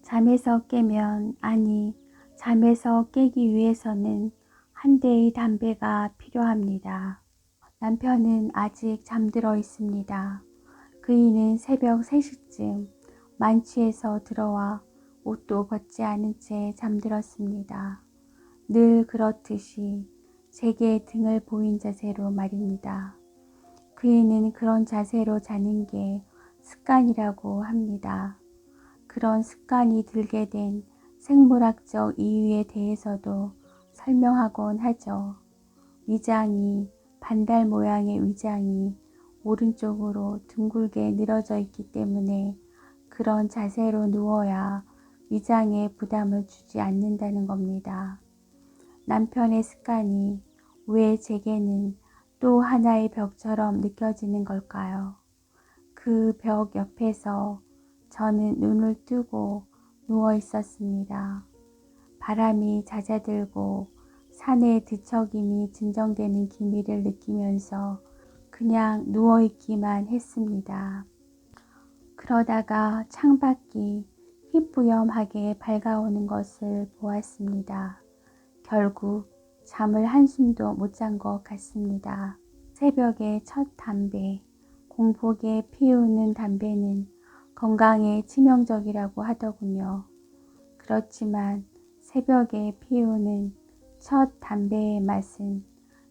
잠에서 깨면, 아니, 잠에서 깨기 위해서는 한 대의 담배가 필요합니다. 남편은 아직 잠들어 있습니다. 그이는 새벽 3시쯤 만취해서 들어와 옷도 벗지 않은 채 잠들었습니다. 늘 그렇듯이 제게 등을 보인 자세로 말입니다. 그이는 그런 자세로 자는 게 습관이라고 합니다. 그런 습관이 들게 된 생물학적 이유에 대해서도 설명하곤 하죠. 반달 모양의 위장이 오른쪽으로 둥글게 늘어져 있기 때문에 그런 자세로 누워야 위장에 부담을 주지 않는다는 겁니다. 남편의 습관이 왜 제게는 또 하나의 벽처럼 느껴지는 걸까요? 그 벽 옆에서 저는 눈을 뜨고 누워 있었습니다. 바람이 잦아들고 산의 뒤척임이 진정되는 기미를 느끼면서 그냥 누워있기만 했습니다. 그러다가 창밖이 희뿌염하게 밝아오는 것을 보았습니다. 결국 잠을 한숨도 못 잔 것 같습니다. 새벽에 첫 담배, 공복에 피우는 담배는 건강에 치명적이라고 하더군요. 그렇지만 새벽에 피우는 첫 담배의 맛은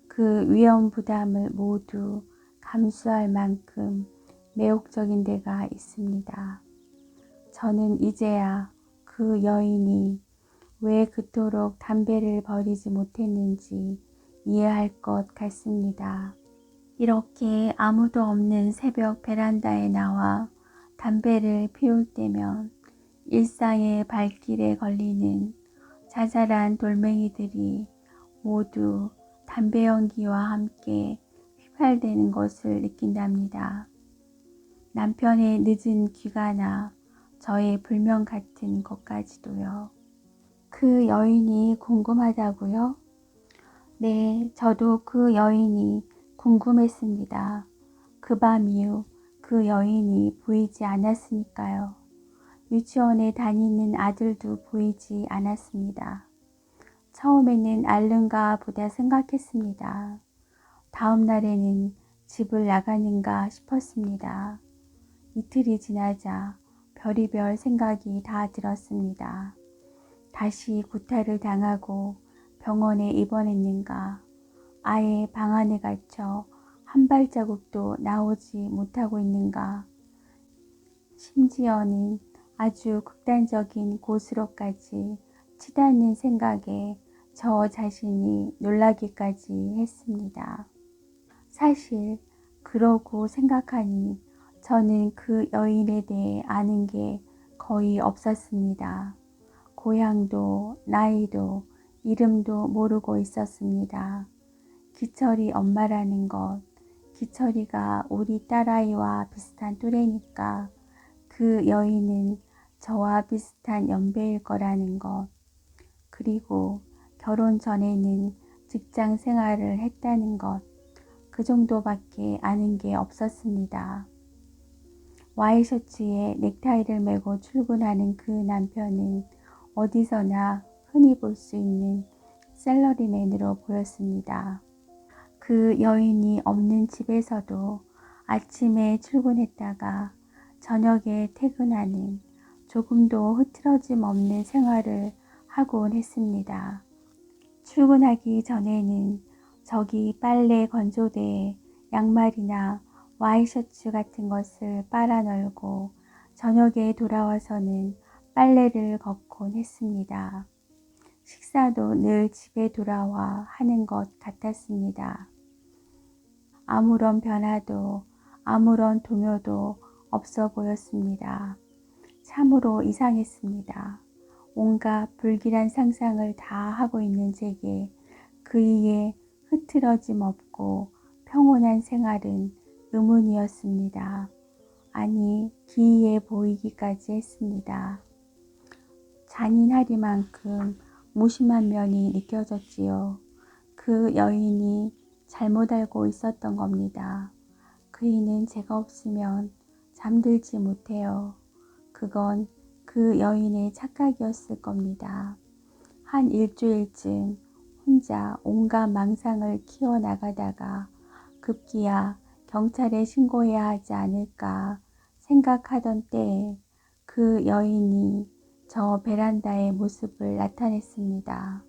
그 위험 부담을 모두 감수할 만큼 매혹적인 데가 있습니다. 저는 이제야 그 여인이 왜 그토록 담배를 버리지 못했는지 이해할 것 같습니다. 이렇게 아무도 없는 새벽 베란다에 나와 담배를 피울 때면 일상의 발길에 걸리는 자잘한 돌멩이들이 모두 담배 연기와 함께 휘발되는 것을 느낀답니다. 남편의 늦은 귀가나 저의 불명 같은 것까지도요. 그 여인이 궁금하다고요? 네, 저도 그 여인이 궁금했습니다. 그 밤 이후 그 여인이 보이지 않았으니까요. 유치원에 다니는 아들도 보이지 않았습니다. 처음에는 앓는가 보다 생각했습니다. 다음 날에는 집을 나가는가 싶었습니다. 이틀이 지나자 별의별 생각이 다 들었습니다. 다시 구타를 당하고 병원에 입원했는가, 아예 방 안에 갇혀 한 발자국도 나오지 못하고 있는가, 심지어는 아주 극단적인 곳으로까지 치닫는 생각에 저 자신이 놀라기까지 했습니다. 사실 그러고 생각하니 저는 그 여인에 대해 아는 게 거의 없었습니다. 고향도 나이도 이름도 모르고 있었습니다. 기철이 엄마라는 것, 기철이가 우리 딸아이와 비슷한 또래니까 그 여인은 저와 비슷한 연배일 거라는 것, 그리고 결혼 전에는 직장 생활을 했다는 것, 그 정도밖에 아는 게 없었습니다. 와이셔츠에 넥타이를 메고 출근하는 그 남편은 어디서나 흔히 볼 수 있는 샐러리맨으로 보였습니다. 그 여인이 없는 집에서도 아침에 출근했다가 저녁에 퇴근하는 조금도 흐트러짐 없는 생활을 하곤 했습니다. 출근하기 전에는 저기 빨래 건조대에 양말이나 와이셔츠 같은 것을 빨아 널고 저녁에 돌아와서는 빨래를 걷곤 했습니다. 식사도 늘 집에 돌아와 하는 것 같았습니다. 아무런 변화도 아무런 동요도 없어 보였습니다. 참으로 이상했습니다. 온갖 불길한 상상을 다 하고 있는 제게 그이의 흐트러짐 없고 평온한 생활은 의문이었습니다. 아니, 기이해 보이기까지 했습니다. 잔인하리만큼 무심한 면이 느껴졌지요. 그 여인이 잘못 알고 있었던 겁니다. 그이는 제가 없으면 잠들지 못해요. 그건 그 여인의 착각이었을 겁니다. 한 일주일쯤 혼자 온갖 망상을 키워나가다가 급기야 경찰에 신고해야 하지 않을까 생각하던 때에 그 여인이 저 베란다의 모습을 나타냈습니다.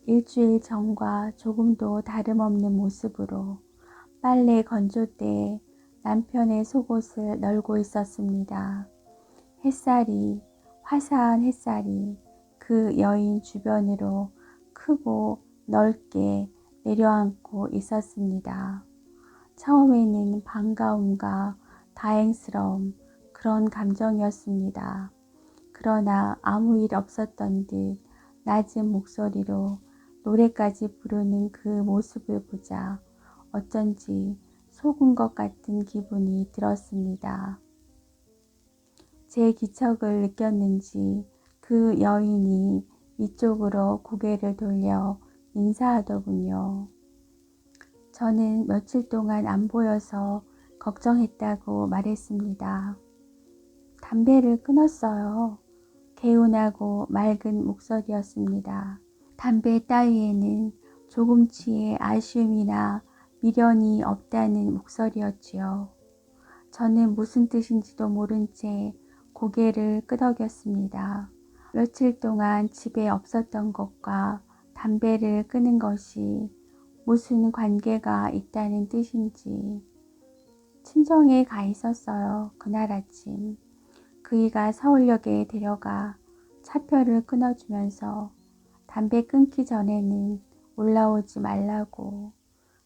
일주일 전과 조금도 다름없는 모습으로 빨래 건조대에 남편의 속옷을 널고 있었습니다. 화사한 햇살이 그 여인 주변으로 크고 넓게 내려앉고 있었습니다. 처음에는 반가움과 다행스러움, 그런 감정이었습니다. 그러나 아무 일 없었던 듯 낮은 목소리로 노래까지 부르는 그 모습을 보자 어쩐지 속은 것 같은 기분이 들었습니다. 제 기척을 느꼈는지 그 여인이 이쪽으로 고개를 돌려 인사하더군요. 저는 며칠 동안 안 보여서 걱정했다고 말했습니다. 담배를 끊었어요. 개운하고 맑은 목소리였습니다. 담배 따위에는 조금치의 아쉬움이나 미련이 없다는 목소리였지요. 저는 무슨 뜻인지도 모른 채 고개를 끄덕였습니다. 며칠 동안 집에 없었던 것과 담배를 끊은 것이 무슨 관계가 있다는 뜻인지. 친정에 가 있었어요. 그날 아침. 그이가 서울역에 데려가 차표를 끊어주면서 담배 끊기 전에는 올라오지 말라고.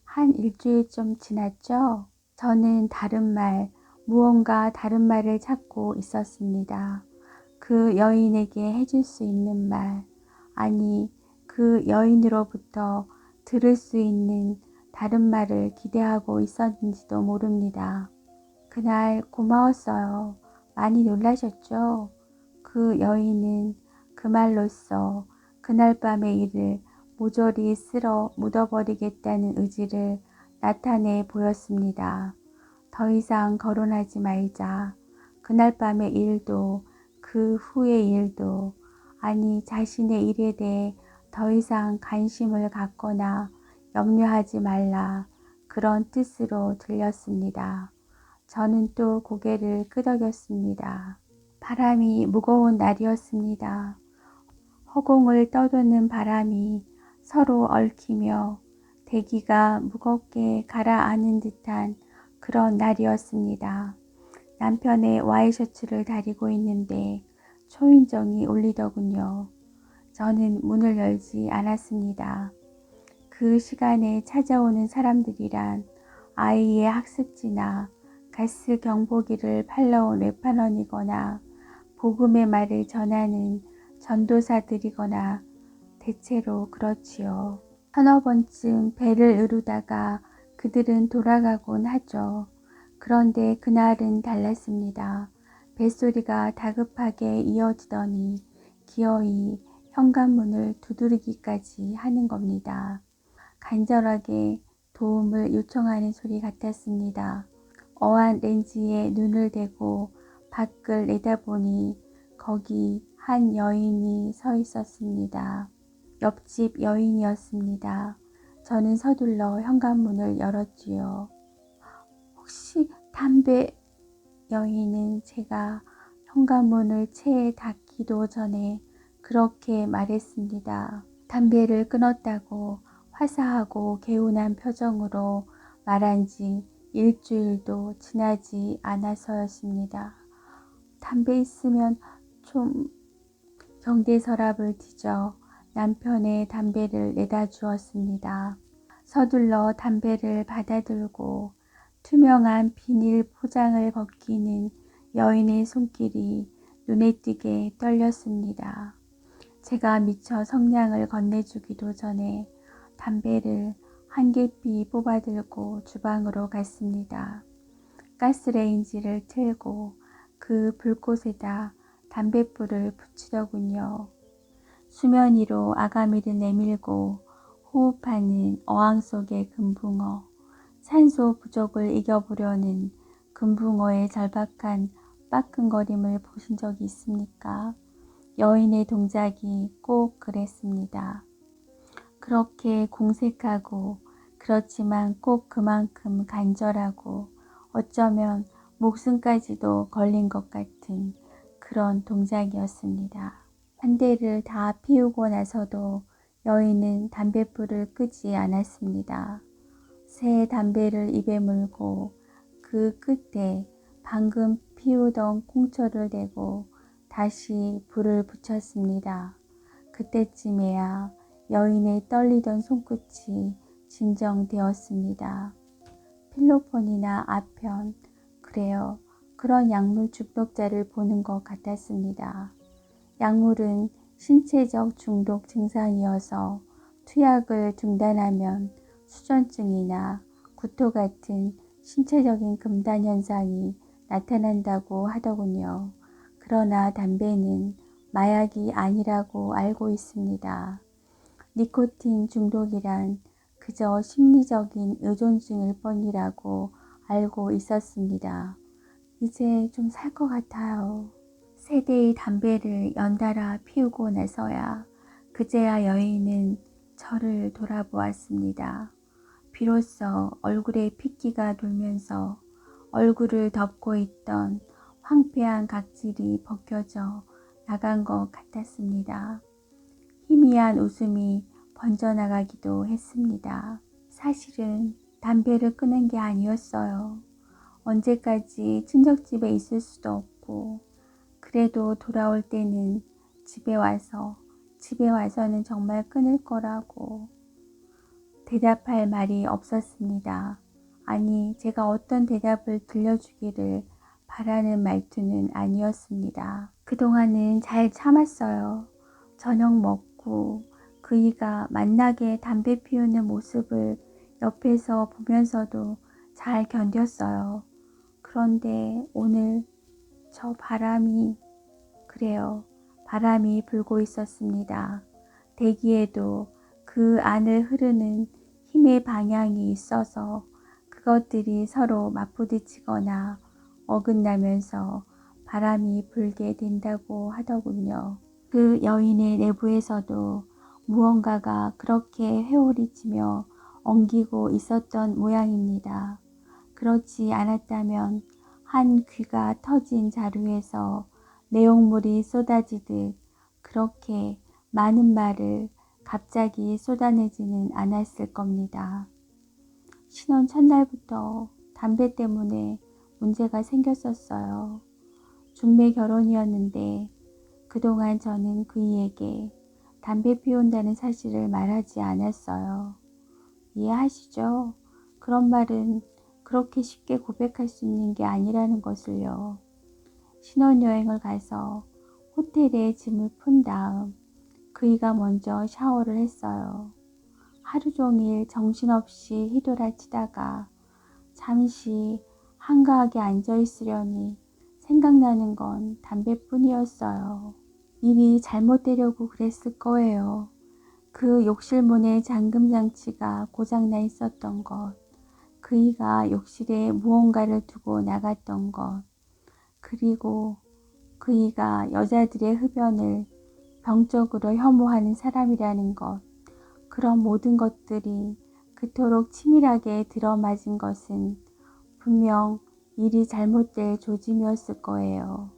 한 일주일쯤 지났죠? 저는 무언가 다른 말을 찾고 있었습니다. 그 여인에게 해줄 수 있는 말, 아니 그 여인으로부터 들을 수 있는 다른 말을 기대하고 있었는지도 모릅니다. 그날 고마웠어요. 많이 놀라셨죠? 그 여인은 그 말로써 그날 밤의 일을 모조리 쓸어 묻어버리겠다는 의지를 나타내 보였습니다. 더 이상 거론하지 말자. 그날 밤의 일도 그 후의 일도, 아니 자신의 일에 대해 더 이상 관심을 갖거나 염려하지 말라, 그런 뜻으로 들렸습니다. 저는 또 고개를 끄덕였습니다. 바람이 무거운 날이었습니다. 허공을 떠도는 바람이 서로 얽히며 대기가 무겁게 가라앉는 듯한 그런 날이었습니다. 남편의 와이셔츠를 다리고 있는데 초인종이 울리더군요. 저는 문을 열지 않았습니다. 그 시간에 찾아오는 사람들이란 아이의 학습지나 가스 경보기를 팔러 온 외판원이거나 복음의 말을 전하는 전도사들이거나 대체로 그렇지요. 서너 번쯤 배를 이루다가 그들은 돌아가곤 하죠. 그런데 그날은 달랐습니다. 뱃소리가 다급하게 이어지더니 기어이 현관문을 두드리기까지 하는 겁니다. 간절하게 도움을 요청하는 소리 같았습니다. 어안 렌즈에 눈을 대고 밖을 내다보니 거기 한 여인이 서 있었습니다. 옆집 여인이었습니다. 저는 서둘러 현관문을 열었지요. 혹시 담배? 여인은 제가 현관문을 채 닫기도 전에 그렇게 말했습니다. 담배를 끊었다고 화사하고 개운한 표정으로 말한 지 일주일도 지나지 않아서였습니다. 담배 있으면 좀... 경대 서랍을 뒤져 남편의 담배를 내다 주었습니다. 서둘러 담배를 받아들고 투명한 비닐 포장을 벗기는 여인의 손길이 눈에 띄게 떨렸습니다. 제가 미처 성냥을 건네주기도 전에 담배를 한 개피 뽑아들고 주방으로 갔습니다. 가스레인지를 틀고 그 불꽃에다 담뱃불을 붙이더군요. 수면 위로 아가미를 내밀고 호흡하는 어항 속의 금붕어, 산소 부족을 이겨보려는 금붕어의 절박한 빠끈거림을 보신 적이 있습니까? 여인의 동작이 꼭 그랬습니다. 그렇게 공색하고 그렇지만 꼭 그만큼 간절하고 어쩌면 목숨까지도 걸린 것 같은 그런 동작이었습니다. 한 대를 다 피우고 나서도 여인은 담뱃불을 끄지 않았습니다. 새 담배를 입에 물고 그 끝에 방금 피우던 콩초를 대고 다시 불을 붙였습니다. 그때쯤에야 여인의 떨리던 손끝이 진정되었습니다. 필로폰이나 아편, 그래요. 그런 약물 중독자를 보는 것 같았습니다. 약물은 신체적 중독 증상이어서 투약을 중단하면 수전증이나 구토 같은 신체적인 금단 현상이 나타난다고 하더군요. 그러나 담배는 마약이 아니라고 알고 있습니다. 니코틴 중독이란 그저 심리적인 의존증일 뿐이라고 알고 있었습니다. 이제 좀 살 것 같아요. 세 대의 담배를 연달아 피우고 나서야 그제야 여인은 저를 돌아보았습니다. 비로소 얼굴에 핏기가 돌면서 얼굴을 덮고 있던 황폐한 각질이 벗겨져 나간 것 같았습니다. 희미한 웃음이 번져나가기도 했습니다. 사실은 담배를 끊은 게 아니었어요. 언제까지 친척집에 있을 수도 없고 그래도 돌아올 때는 집에 와서는 정말 끊을 거라고 대답할 말이 없었습니다. 아니, 제가 어떤 대답을 들려주기를 바라는 말투는 아니었습니다. 그동안은 잘 참았어요. 저녁 먹고 그이가 만나게 담배 피우는 모습을 옆에서 보면서도 잘 견뎠어요. 그런데 오늘 저 바람이 불고 있었습니다. 대기에도 그 안을 흐르는 힘의 방향이 있어서 그것들이 서로 맞부딪히거나 어긋나면서 바람이 불게 된다고 하더군요. 그 여인의 내부에서도 무언가가 그렇게 회오리치며 엉기고 있었던 모양입니다. 그렇지 않았다면 한 귀가 터진 자루에서 내용물이 쏟아지듯 그렇게 많은 말을 갑자기 쏟아내지는 않았을 겁니다. 신혼 첫날부터 담배 때문에 문제가 생겼었어요. 중매 결혼이었는데 그동안 저는 그이에게 담배 피운다는 사실을 말하지 않았어요. 이해하시죠? 그런 말은 그렇게 쉽게 고백할 수 있는 게 아니라는 것을요. 신혼여행을 가서 호텔에 짐을 푼 다음 그이가 먼저 샤워를 했어요. 하루 종일 정신없이 휘돌아치다가 잠시 한가하게 앉아있으려니 생각나는 건 담배뿐이었어요. 일이 잘못되려고 그랬을 거예요. 그 욕실문의 잠금장치가 고장나 있었던 것, 그이가 욕실에 무언가를 두고 나갔던 것, 그리고 그이가 여자들의 흡연을 병적으로 혐오하는 사람이라는 것, 그런 모든 것들이 그토록 치밀하게 들어맞은 것은 분명 일이 잘못될 조짐이었을 거예요.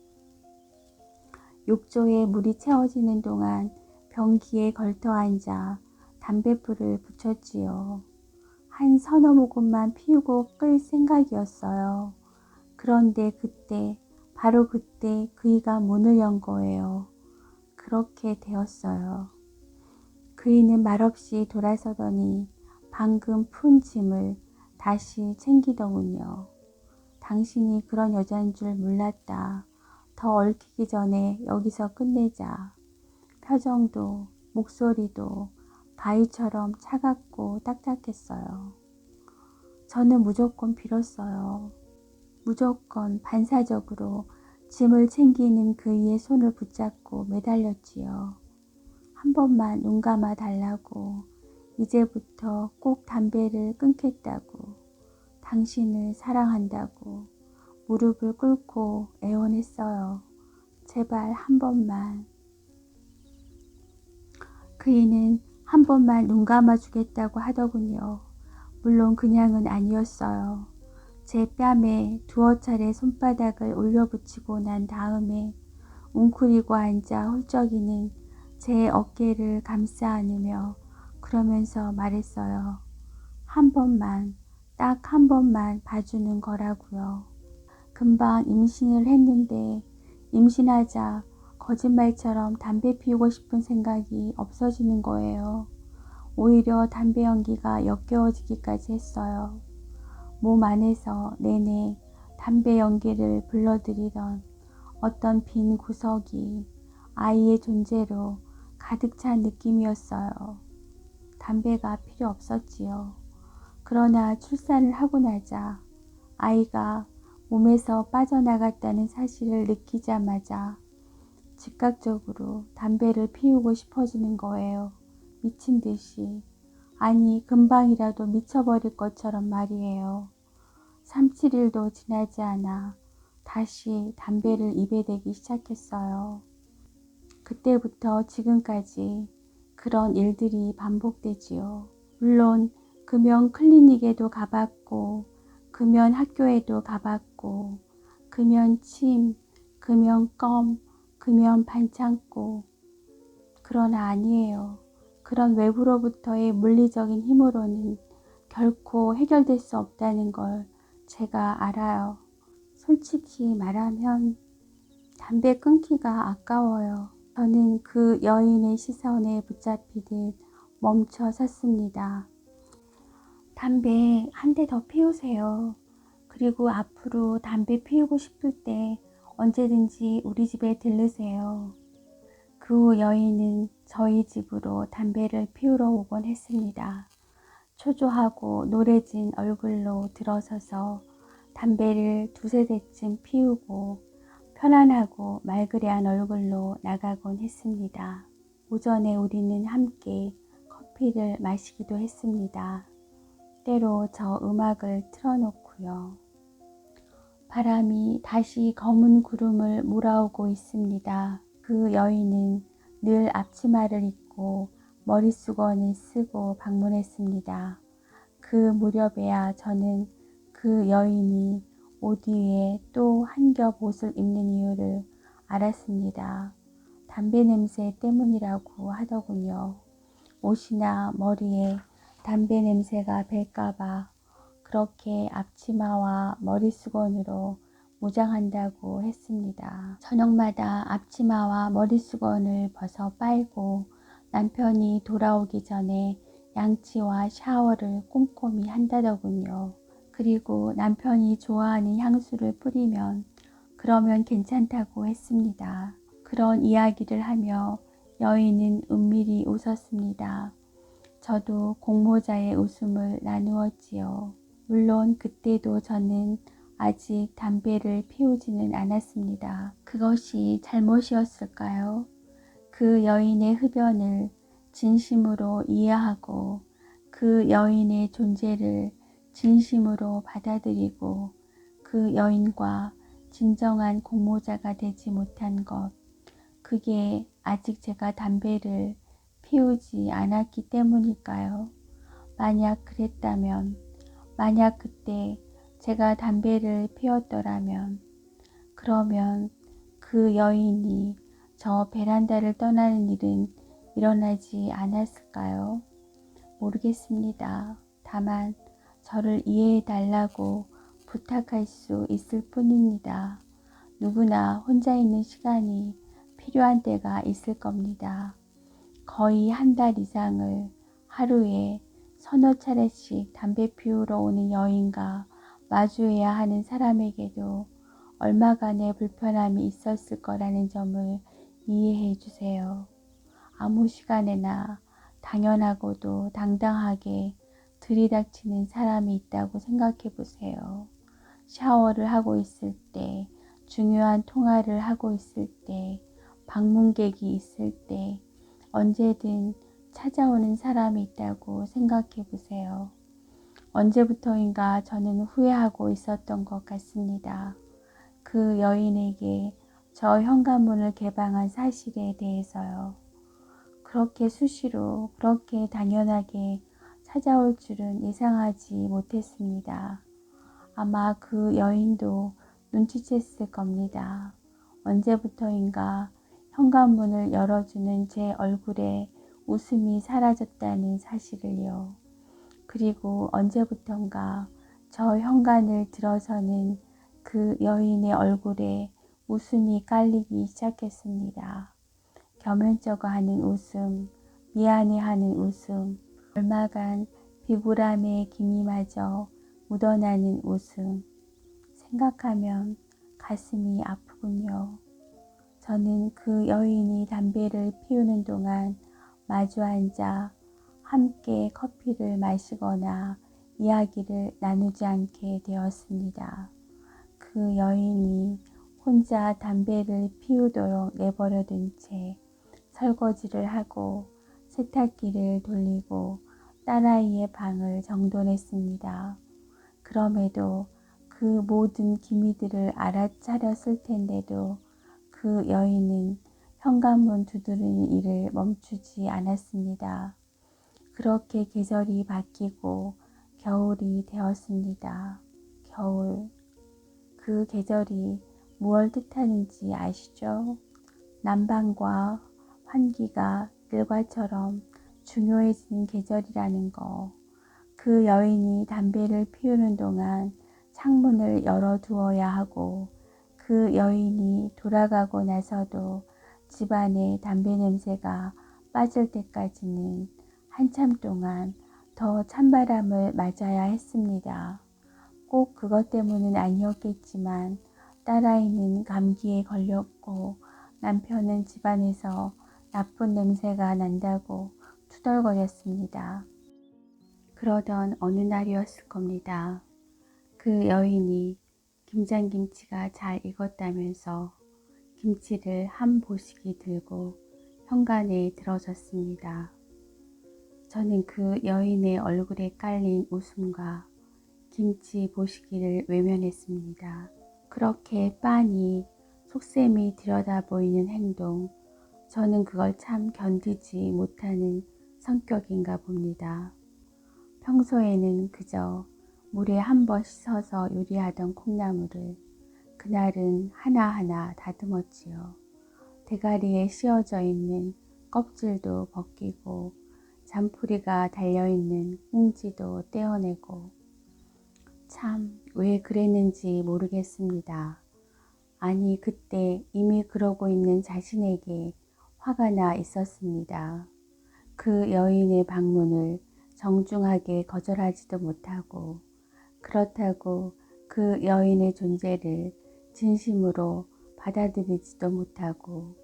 욕조에 물이 채워지는 동안 변기에 걸터앉아 담뱃불을 붙였지요. 한 서너 모금만 피우고 끌 생각이었어요. 그런데 바로 그때 그이가 문을 연 거예요. 그렇게 되었어요. 그이는 말없이 돌아서더니 방금 푼 짐을 다시 챙기더군요. 당신이 그런 여자인 줄 몰랐다. 더 얽히기 전에 여기서 끝내자. 표정도 목소리도 바위처럼 차갑고 딱딱했어요. 저는 무조건 빌었어요. 무조건 반사적으로 짐을 챙기는 그이의 손을 붙잡고 매달렸지요. 한 번만 눈 감아 달라고, 이제부터 꼭 담배를 끊겠다고, 당신을 사랑한다고, 무릎을 꿇고 애원했어요. 제발 한 번만. 그이는 한 번만 눈 감아주겠다고 하더군요. 물론 그냥은 아니었어요. 제 뺨에 두어 차례 손바닥을 올려붙이고 난 다음에 웅크리고 앉아 훌쩍이는 제 어깨를 감싸 안으며 그러면서 말했어요. 한 번만, 딱 한 번만 봐주는 거라고요. 금방 임신을 했는데 임신하자 거짓말처럼 담배 피우고 싶은 생각이 없어지는 거예요. 오히려 담배 연기가 역겨워지기까지 했어요. 몸 안에서 내내 담배 연기를 불러들이던 어떤 빈 구석이 아이의 존재로 가득 찬 느낌이었어요. 담배가 필요 없었지요. 그러나 출산을 하고 나자 아이가 몸에서 빠져나갔다는 사실을 느끼자마자 즉각적으로 담배를 피우고 싶어지는 거예요. 미친 듯이. 아니 금방이라도 미쳐버릴 것처럼 말이에요. 3, 7일도 지나지 않아 다시 담배를 입에 대기 시작했어요. 그때부터 지금까지 그런 일들이 반복되지요. 물론 금연 클리닉에도 가봤고 금연 학교에도 가봤고 금연 침, 금연 껌, 금연 반창고 그러나 아니에요. 그런 외부로부터의 물리적인 힘으로는 결코 해결될 수 없다는 걸 제가 알아요. 솔직히 말하면 담배 끊기가 아까워요. 저는 그 여인의 시선에 붙잡히듯 멈춰 섰습니다. 담배 한 대 더 피우세요. 그리고 앞으로 담배 피우고 싶을 때 언제든지 우리 집에 들르세요. 그 후 여인은 저희 집으로 담배를 피우러 오곤 했습니다. 초조하고 노래진 얼굴로 들어서서 담배를 두세 대쯤 피우고 편안하고 말그레한 얼굴로 나가곤 했습니다. 오전에 우리는 함께 커피를 마시기도 했습니다. 때로 저 음악을 틀어놓고요. 바람이 다시 검은 구름을 몰아오고 있습니다. 그 여인은 늘 앞치마를 입고 머리수건을 쓰고 방문했습니다. 그 무렵에야 저는 그 여인이 옷 위에 또 한 겹 옷을 입는 이유를 알았습니다. 담배 냄새 때문이라고 하더군요. 옷이나 머리에 담배 냄새가 벨까봐 그렇게 앞치마와 머리수건으로 무장한다고 했습니다. 저녁마다 앞치마와 머리수건을 벗어 빨고 남편이 돌아오기 전에 양치와 샤워를 꼼꼼히 한다더군요. 그리고 남편이 좋아하는 향수를 뿌리면 그러면 괜찮다고 했습니다. 그런 이야기를 하며 여인은 은밀히 웃었습니다. 저도 공모자의 웃음을 나누었지요. 물론 그때도 저는 아직 담배를 피우지는 않았습니다. 그것이 잘못이었을까요? 그 여인의 흡연을 진심으로 이해하고 그 여인의 존재를 진심으로 받아들이고 그 여인과 진정한 공모자가 되지 못한 것, 그게 아직 제가 담배를 피우지 않았기 때문일까요? 만약 그랬다면, 만약 그때 제가 담배를 피웠더라면, 그러면 그 여인이 저 베란다를 떠나는 일은 일어나지 않았을까요? 모르겠습니다. 다만 저를 이해해 달라고 부탁할 수 있을 뿐입니다. 누구나 혼자 있는 시간이 필요한 때가 있을 겁니다. 거의 한 달 이상을 하루에 서너 차례씩 담배 피우러 오는 여인과 마주해야 하는 사람에게도 얼마간의 불편함이 있었을 거라는 점을 이해해 주세요. 아무 시간에나 당연하고도 당당하게 들이닥치는 사람이 있다고 생각해 보세요. 샤워를 하고 있을 때, 중요한 통화를 하고 있을 때, 방문객이 있을 때, 언제든 찾아오는 사람이 있다고 생각해 보세요. 언제부터인가 저는 후회하고 있었던 것 같습니다. 그 여인에게 저 현관문을 개방한 사실에 대해서요. 그렇게 수시로 그렇게 당연하게 찾아올 줄은 예상하지 못했습니다. 아마 그 여인도 눈치챘을 겁니다. 언제부터인가 현관문을 열어주는 제 얼굴에 웃음이 사라졌다는 사실을요. 그리고 언제부턴가 저 현관을 들어서는 그 여인의 얼굴에 웃음이 깔리기 시작했습니다. 겸연쩍어 하는 웃음, 미안해하는 웃음, 얼마간 비굴함의 기미마저 묻어나는 웃음. 생각하면 가슴이 아프군요. 저는 그 여인이 담배를 피우는 동안 마주 앉아 함께 커피를 마시거나 이야기를 나누지 않게 되었습니다. 그 여인이 혼자 담배를 피우도록 내버려둔 채 설거지를 하고 세탁기를 돌리고 딸아이의 방을 정돈했습니다. 그럼에도 그 모든 기미들을 알아차렸을 텐데도 그 여인은 현관문 두드리는 일을 멈추지 않았습니다. 그렇게 계절이 바뀌고 겨울이 되었습니다. 겨울. 그 계절이 무엇을 뜻하는지 아시죠? 난방과 환기가 일과처럼 중요해지는 계절이라는 거. 그 여인이 담배를 피우는 동안 창문을 열어두어야 하고 그 여인이 돌아가고 나서도 집안에 담배 냄새가 빠질 때까지는 한참 동안 더 찬바람을 맞아야 했습니다. 꼭 그것 때문은 아니었겠지만 딸아이는 감기에 걸렸고 남편은 집안에서 나쁜 냄새가 난다고 투덜거렸습니다. 그러던 어느 날이었을 겁니다. 그 여인이 김장김치가 잘 익었다면서 김치를 한 보시기 들고 현관에 들어섰습니다. 저는 그 여인의 얼굴에 깔린 웃음과 김치 보시기를 외면했습니다. 그렇게 빤히 속셈이 들여다 보이는 행동, 저는 그걸 참 견디지 못하는 성격인가 봅니다. 평소에는 그저 물에 한번 씻어서 요리하던 콩나물을 그날은 하나하나 다듬었지요. 대가리에 씌어져 있는 껍질도 벗기고 잔뿌리가 달려있는 꽁지도 떼어내고 참 왜 그랬는지 모르겠습니다. 아니 그때 이미 그러고 있는 자신에게 화가 나 있었습니다. 그 여인의 방문을 정중하게 거절하지도 못하고 그렇다고 그 여인의 존재를 진심으로 받아들이지도 못하고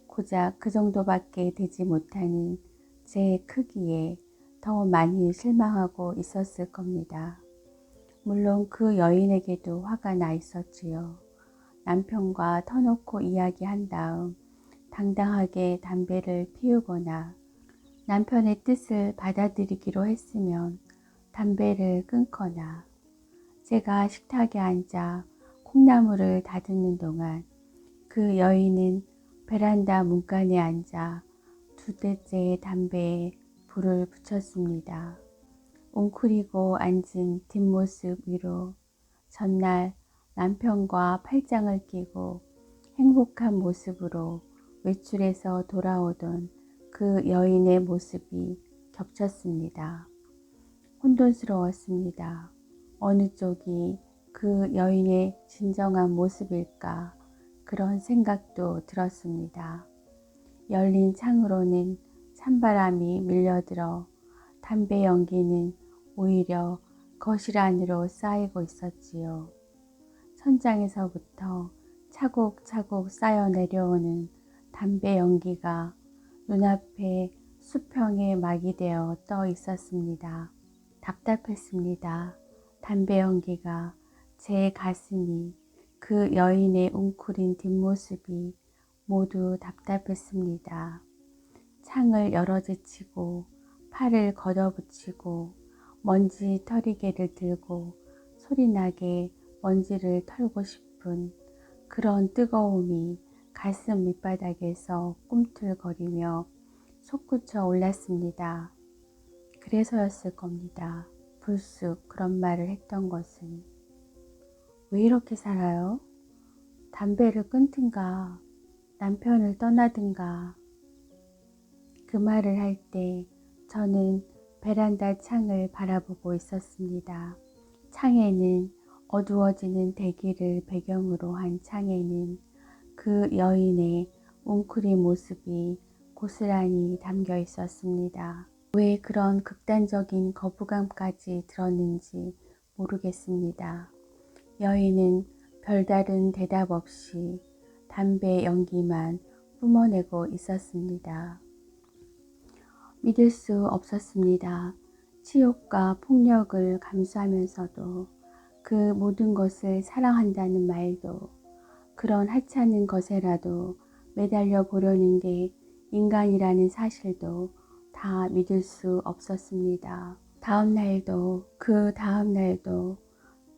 고작 그 정도밖에 되지 못하는 제 크기에 더 많이 실망하고 있었을 겁니다. 물론 그 여인에게도 화가 나 있었지요. 남편과 터놓고 이야기한 다음 당당하게 담배를 피우거나 남편의 뜻을 받아들이기로 했으면 담배를 끊거나 제가 식탁에 앉아 콩나물을 다듬는 동안 그 여인은 베란다 문간에 앉아 두 대째의 담배에 불을 붙였습니다. 웅크리고 앉은 뒷모습 위로 전날 남편과 팔짱을 끼고 행복한 모습으로 외출해서 돌아오던 그 여인의 모습이 겹쳤습니다. 혼돈스러웠습니다. 어느 쪽이 그 여인의 진정한 모습일까 그런 생각도 들었습니다. 열린 창으로는 찬바람이 밀려들어 담배 연기는 오히려 거실 안으로 쌓이고 있었지요. 천장에서부터 차곡차곡 쌓여 내려오는 담배 연기가 눈앞에 수평에 막이 되어 떠 있었습니다. 답답했습니다. 담배 연기가 제 가슴이 그 여인의 웅크린 뒷모습이 모두 답답했습니다. 창을 열어제치고 팔을 걷어붙이고 먼지 털이개를 들고 소리나게 먼지를 털고 싶은 그런 뜨거움이 가슴 밑바닥에서 꿈틀거리며 솟구쳐 올랐습니다. 그래서였을 겁니다. 불쑥 그런 말을 했던 것은. 왜 이렇게 살아요? 담배를 끊든가 남편을 떠나든가. 그 말을 할 때 저는 베란다 창을 바라보고 있었습니다. 창에는 어두워지는 대기를 배경으로 한 창에는 그 여인의 웅크린 모습이 고스란히 담겨 있었습니다. 왜 그런 극단적인 거부감까지 들었는지 모르겠습니다. 여인은 별다른 대답 없이 담배 연기만 뿜어내고 있었습니다. 믿을 수 없었습니다. 치욕과 폭력을 감수하면서도 그 모든 것을 사랑한다는 말도 그런 하찮은 것에라도 매달려 보려는 게 인간이라는 사실도 다 믿을 수 없었습니다. 다음 날도 그 다음 날도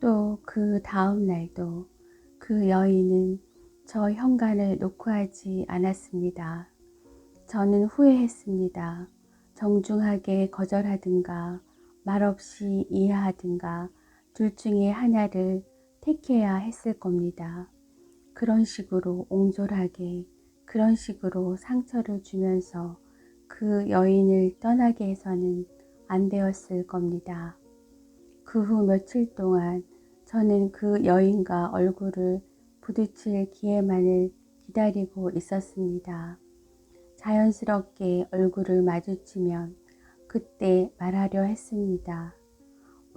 또 그 다음 날도 그 여인은 저 현관을 노크하지 않았습니다. 저는 후회했습니다. 정중하게 거절하든가 말없이 이해하든가 둘 중에 하나를 택해야 했을 겁니다. 그런 식으로 옹졸하게 그런 식으로 상처를 주면서 그 여인을 떠나게 해서는 안 되었을 겁니다. 그 후 며칠 동안 저는 그 여인과 얼굴을 부딪힐 기회만을 기다리고 있었습니다. 자연스럽게 얼굴을 마주치면 그때 말하려 했습니다.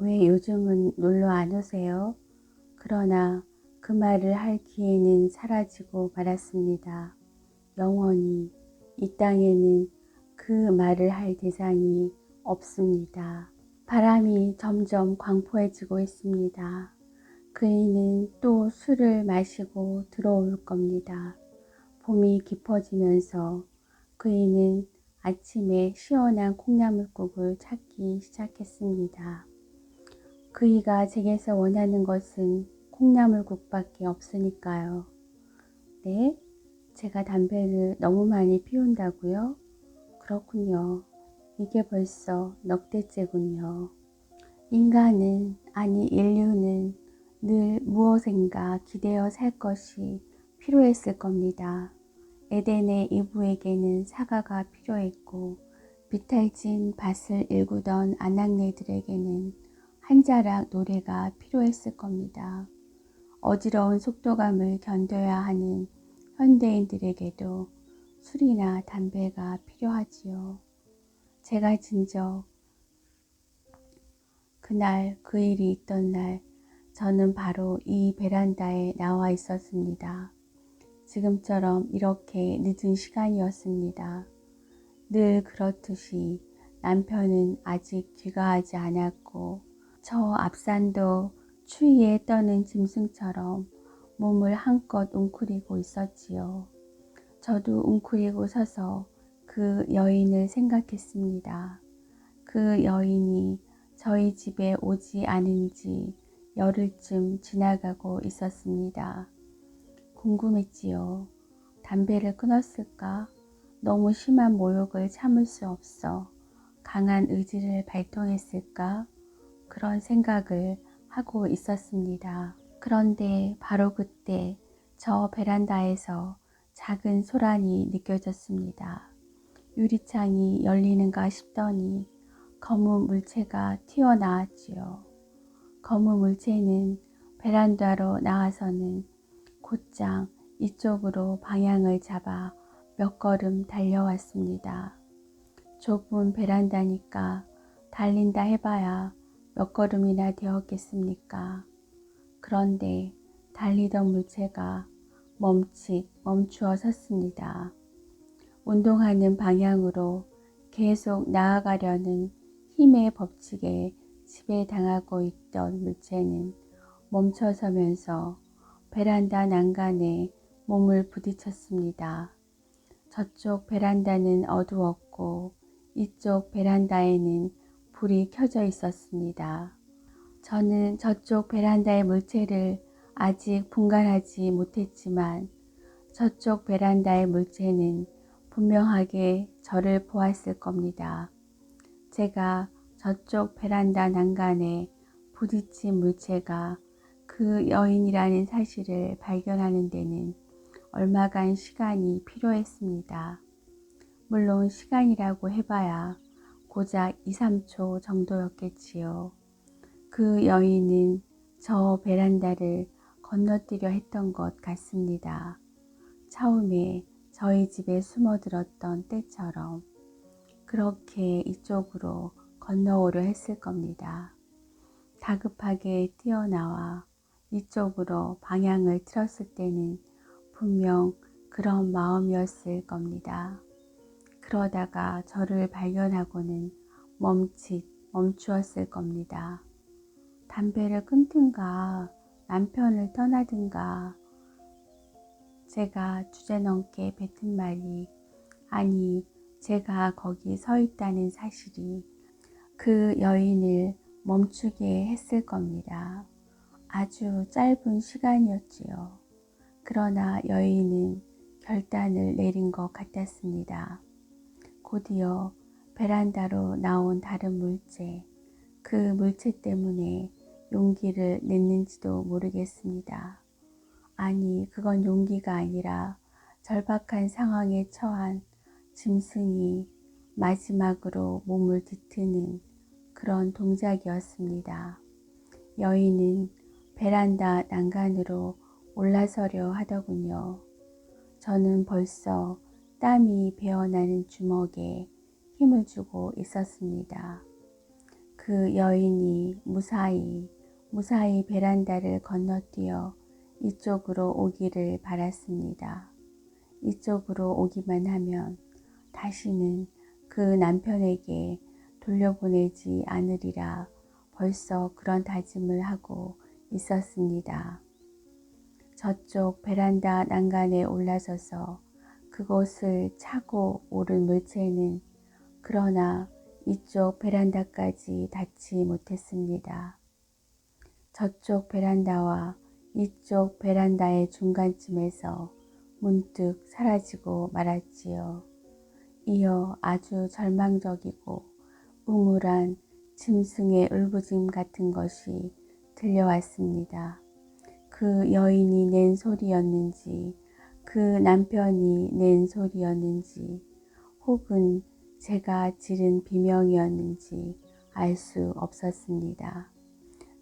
왜 요즘은 놀러 안 오세요? 그러나 그 말을 할 기회는 사라지고 말았습니다. 영원히 이 땅에는 그 말을 할 대상이 없습니다. 바람이 점점 광포해지고 있습니다. 그이는 또 술을 마시고 들어올 겁니다. 봄이 깊어지면서 그이는 아침에 시원한 콩나물국을 찾기 시작했습니다. 그이가 제게서 원하는 것은 콩나물국밖에 없으니까요. 네? 제가 담배를 너무 많이 피운다고요? 그렇군요. 이게 벌써 넉 대째군요. 인간은, 아니 인류는 늘 무엇인가 기대어 살 것이 필요했을 겁니다. 에덴의 이브에게는 사과가 필요했고 비탈진 밭을 일구던 아낙네들에게는 한 자락 노래가 필요했을 겁니다. 어지러운 속도감을 견뎌야 하는 현대인들에게도 술이나 담배가 필요하지요. 제가 진저 그날 그 일이 있던 날 저는 바로 이 베란다에 나와 있었습니다. 지금처럼 이렇게 늦은 시간이었습니다. 늘 그렇듯이 남편은 아직 귀가하지 않았고 저 앞산도 추위에 떠는 짐승처럼 몸을 한껏 웅크리고 있었지요. 저도 웅크리고 서서 그 여인을 생각했습니다. 그 여인이 저희 집에 오지 않은 지 열흘쯤 지나가고 있었습니다. 궁금했지요. 담배를 끊었을까? 너무 심한 모욕을 참을 수 없어 강한 의지를 발동했을까? 그런 생각을 하고 있었습니다. 그런데 바로 그때 저 베란다에서 작은 소란이 느껴졌습니다. 유리창이 열리는가 싶더니 검은 물체가 튀어나왔지요. 검은 물체는 베란다로 나와서는 곧장 이쪽으로 방향을 잡아 몇 걸음 달려왔습니다. 좁은 베란다니까 달린다 해봐야 몇 걸음이나 되었겠습니까? 그런데 달리던 물체가 멈추어 섰습니다. 운동하는 방향으로 계속 나아가려는 힘의 법칙에 지배당하고 있던 물체는 멈춰서면서 베란다 난간에 몸을 부딪혔습니다. 저쪽 베란다는 어두웠고 이쪽 베란다에는 불이 켜져 있었습니다. 저는 저쪽 베란다의 물체를 아직 분간하지 못했지만 저쪽 베란다의 물체는 분명하게 저를 보았을 겁니다. 제가 저쪽 베란다 난간에 부딪힌 물체가 그 여인이라는 사실을 발견하는 데는 얼마간 시간이 필요했습니다. 물론 시간이라고 해봐야 고작 2, 3초 정도였겠지요. 그 여인은 저 베란다를 건너뛰려 했던 것 같습니다. 처음에 저희 집에 숨어들었던 때처럼 그렇게 이쪽으로 건너오려 했을 겁니다. 다급하게 뛰어나와 이쪽으로 방향을 틀었을 때는 분명 그런 마음이었을 겁니다. 그러다가 저를 발견하고는 멈추었을 겁니다. 담배를 끊든가 남편을 떠나든가. 제가 주제넘게 뱉은 말이, 아니 제가 거기 서 있다는 사실이 그 여인을 멈추게 했을 겁니다. 아주 짧은 시간이었지요. 그러나 여인은 결단을 내린 것 같았습니다. 곧이어 베란다로 나온 다른 물체, 그 물체 때문에 용기를 냈는지도 모르겠습니다. 아니, 그건 용기가 아니라 절박한 상황에 처한 짐승이 마지막으로 몸을 뒤트는 그런 동작이었습니다. 여인은 베란다 난간으로 올라서려 하더군요. 저는 벌써 땀이 배어나는 주먹에 힘을 주고 있었습니다. 그 여인이 무사히 베란다를 건너뛰어 이쪽으로 오기를 바랐습니다. 이쪽으로 오기만 하면 다시는 그 남편에게 돌려보내지 않으리라 벌써 그런 다짐을 하고 있었습니다. 저쪽 베란다 난간에 올라서서 그곳을 차고 오른 물체는 그러나 이쪽 베란다까지 닿지 못했습니다. 저쪽 베란다와 이쪽 베란다의 중간쯤에서 문득 사라지고 말았지요. 이어 아주 절망적이고 우물한 짐승의 울부짖음 같은 것이 들려왔습니다. 그 여인이 낸 소리였는지, 그 남편이 낸 소리였는지, 혹은 제가 지른 비명이었는지 알 수 없었습니다.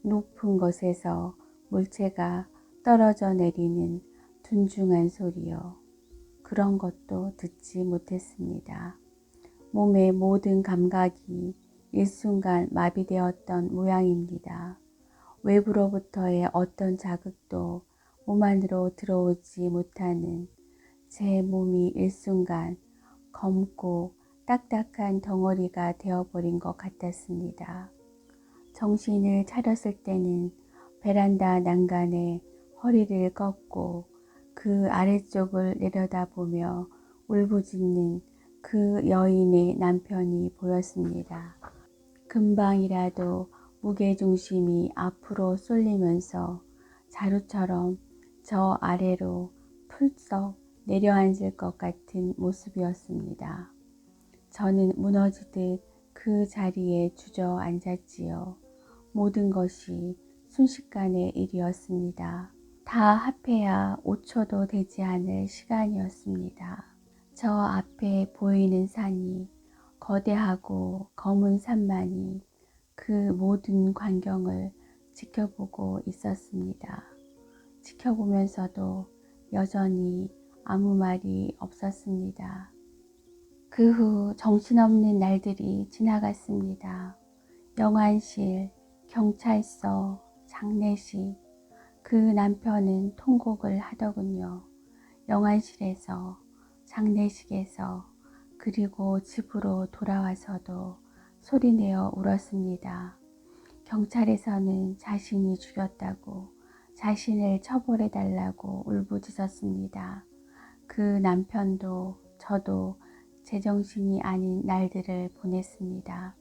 높은 곳에서 물체가 떨어져 내리는 둔중한 소리요. 그런 것도 듣지 못했습니다. 몸의 모든 감각이 일순간 마비되었던 모양입니다. 외부로부터의 어떤 자극도 몸 안으로 들어오지 못하는 제 몸이 일순간 검고 딱딱한 덩어리가 되어버린 것 같았습니다. 정신을 차렸을 때는 베란다 난간에 허리를 꺾고 그 아래쪽을 내려다보며 울부짖는 그 여인의 남편이 보였습니다. 금방이라도 무게중심이 앞으로 쏠리면서 자루처럼 저 아래로 풀썩 내려앉을 것 같은 모습이었습니다. 저는 무너지듯 그 자리에 주저앉았지요. 모든 것이 순식간의 일이었습니다. 다 합해야 5초도 되지 않을 시간이었습니다. 저 앞에 보이는 산이, 거대하고 검은 산만이 그 모든 광경을 지켜보고 있었습니다. 지켜보면서도 여전히 아무 말이 없었습니다. 그 후 정신없는 날들이 지나갔습니다. 영안실, 경찰서, 장례식, 그 남편은 통곡을 하더군요. 영안실에서, 장례식에서, 그리고 집으로 돌아와서도 소리내어 울었습니다. 경찰에서는 자신이 죽였다고, 자신을 처벌해달라고 울부짖었습니다. 그 남편도 저도 제정신이 아닌 날들을 보냈습니다.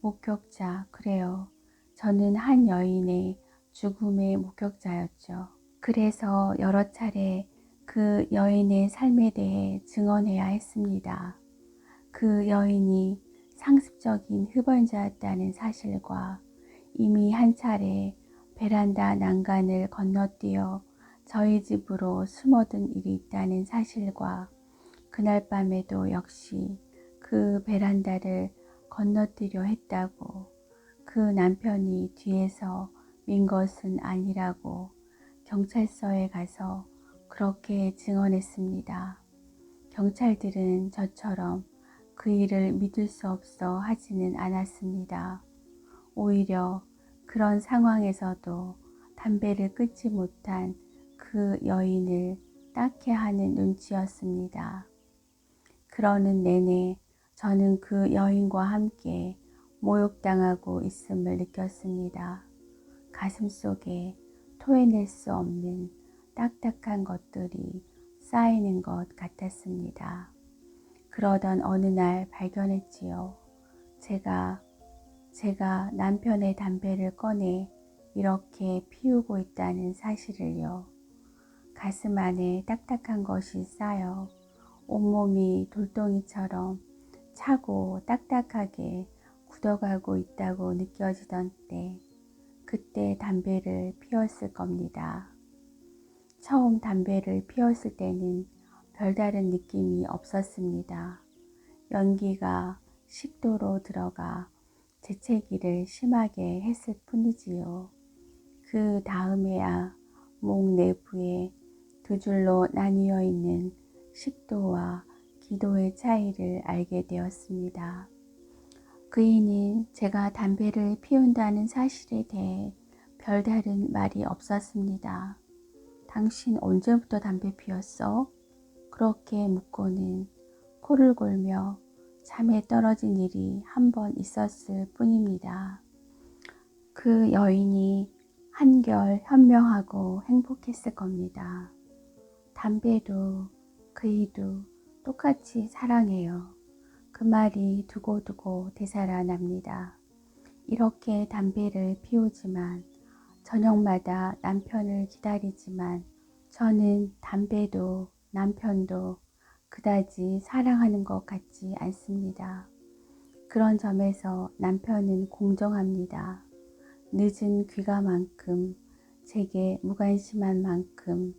목격자, 그래요. 저는 한 여인의 죽음의 목격자였죠. 그래서 여러 차례 그 여인의 삶에 대해 증언해야 했습니다. 그 여인이 상습적인 흡연자였다는 사실과 이미 한 차례 베란다 난간을 건너뛰어 저희 집으로 숨어든 일이 있다는 사실과 그날 밤에도 역시 그 베란다를 건너뛰려 했다고, 그 남편이 뒤에서 민 것은 아니라고 경찰서에 가서 그렇게 증언했습니다. 경찰들은 저처럼 그 일을 믿을 수 없어 하지는 않았습니다. 오히려 그런 상황에서도 담배를 끊지 못한 그 여인을 따게 하는 눈치였습니다. 그러는 내내 저는 그 여인과 함께 모욕당하고 있음을 느꼈습니다. 가슴속에 토해낼 수 없는 딱딱한 것들이 쌓이는 것 같았습니다. 그러던 어느 날 발견했지요. 제가 남편의 담배를 꺼내 이렇게 피우고 있다는 사실을요. 가슴 안에 딱딱한 것이 쌓여 온몸이 돌덩이처럼 차고 딱딱하게 굳어가고 있다고 느껴지던 때, 그때 담배를 피웠을 겁니다. 처음 담배를 피웠을 때는 별다른 느낌이 없었습니다. 연기가 식도로 들어가 재채기를 심하게 했을 뿐이지요. 그 다음에야 목 내부에 두 줄로 나뉘어 있는 식도와 기도의 차이를 알게 되었습니다. 그이는 제가 담배를 피운다는 사실에 대해 별다른 말이 없었습니다. 당신 언제부터 담배 피웠어? 그렇게 묻고는 코를 골며 잠에 떨어진 일이 한 번 있었을 뿐입니다. 그 여인이 한결 현명하고 행복했을 겁니다. 담배도 그이도 똑같이 사랑해요. 그 말이 두고두고 되살아납니다. 이렇게 담배를 피우지만 저녁마다 남편을 기다리지만 저는 담배도 남편도 그다지 사랑하는 것 같지 않습니다. 그런 점에서 남편은 공정합니다. 늦은 귀가만큼 제게 무관심한 만큼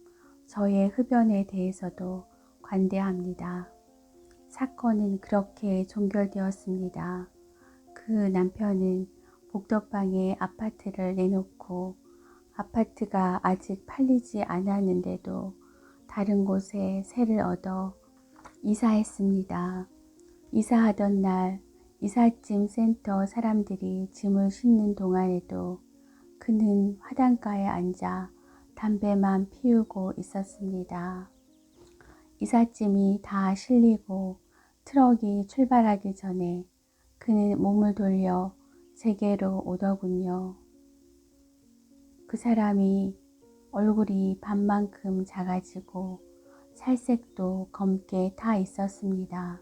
저의 흡연에 대해서도 관대합니다. 사건은 그렇게 종결되었습니다. 그 남편은 복덕방에 아파트를 내놓고 아파트가 아직 팔리지 않았는데도 다른 곳에 세를 얻어 이사했습니다. 이사하던 날 이삿짐 센터 사람들이 짐을 싣는 동안에도 그는 화단가에 앉아 담배만 피우고 있었습니다. 이삿짐이 다 실리고 트럭이 출발하기 전에 그는 몸을 돌려 제게로 오더군요. 그 사람이 얼굴이 반만큼 작아지고 살색도 검게 타 있었습니다.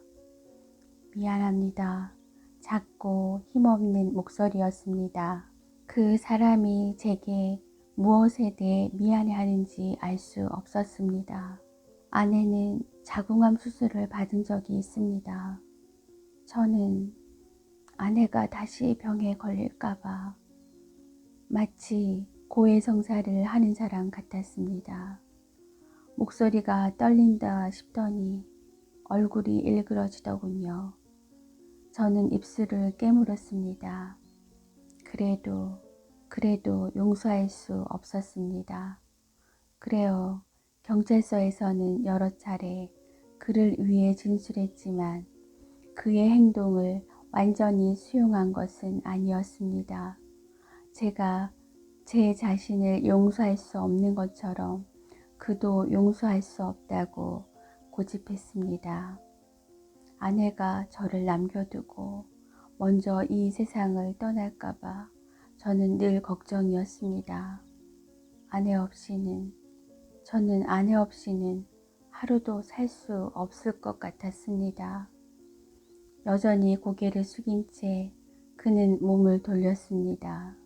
미안합니다. 작고 힘없는 목소리였습니다. 그 사람이 제게 무엇에 대해 미안해하는지 알 수 없었습니다. 아내는 자궁암 수술을 받은 적이 있습니다. 저는 아내가 다시 병에 걸릴까봐 마치 고해성사를 하는 사람 같았습니다. 목소리가 떨린다 싶더니 얼굴이 일그러지더군요. 저는 입술을 깨물었습니다. 그래도 용서할 수 없었습니다. 그래요. 경찰서에서는 여러 차례 그를 위해 진술했지만 그의 행동을 완전히 수용한 것은 아니었습니다. 제가 제 자신을 용서할 수 없는 것처럼 그도 용서할 수 없다고 고집했습니다. 아내가 저를 남겨두고 먼저 이 세상을 떠날까봐 저는 늘 걱정이었습니다. 저는 아내 없이는 하루도 살 수 없을 것 같았습니다. 여전히 고개를 숙인 채 그는 몸을 돌렸습니다.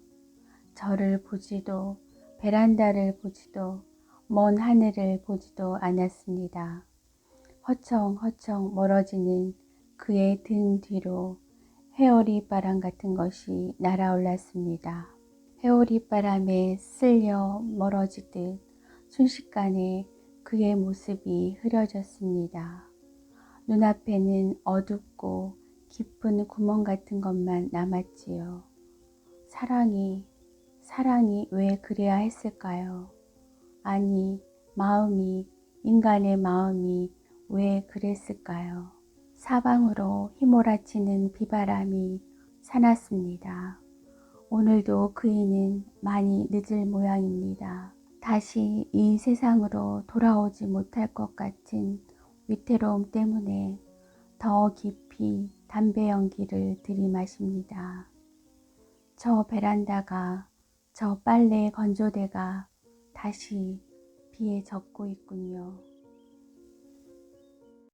저를 보지도 베란다를 보지도 먼 하늘을 보지도 않았습니다. 허청허청 멀어지는 그의 등 뒤로 회오리 바람 같은 것이 날아올랐습니다. 회오리 바람에 쓸려 멀어지듯 순식간에 그의 모습이 흐려졌습니다. 눈앞에는 어둡고 깊은 구멍 같은 것만 남았지요. 사랑이 왜 그래야 했을까요? 아니, 인간의 마음이 왜 그랬을까요? 사방으로 휘몰아치는 비바람이 사났습니다. 오늘도 그이는 많이 늦을 모양입니다. 다시 이 세상으로 돌아오지 못할 것 같은 위태로움 때문에 더 깊이 담배 연기를 들이마십니다. 저 베란다가, 저 빨래 건조대가 다시 비에 젖고 있군요.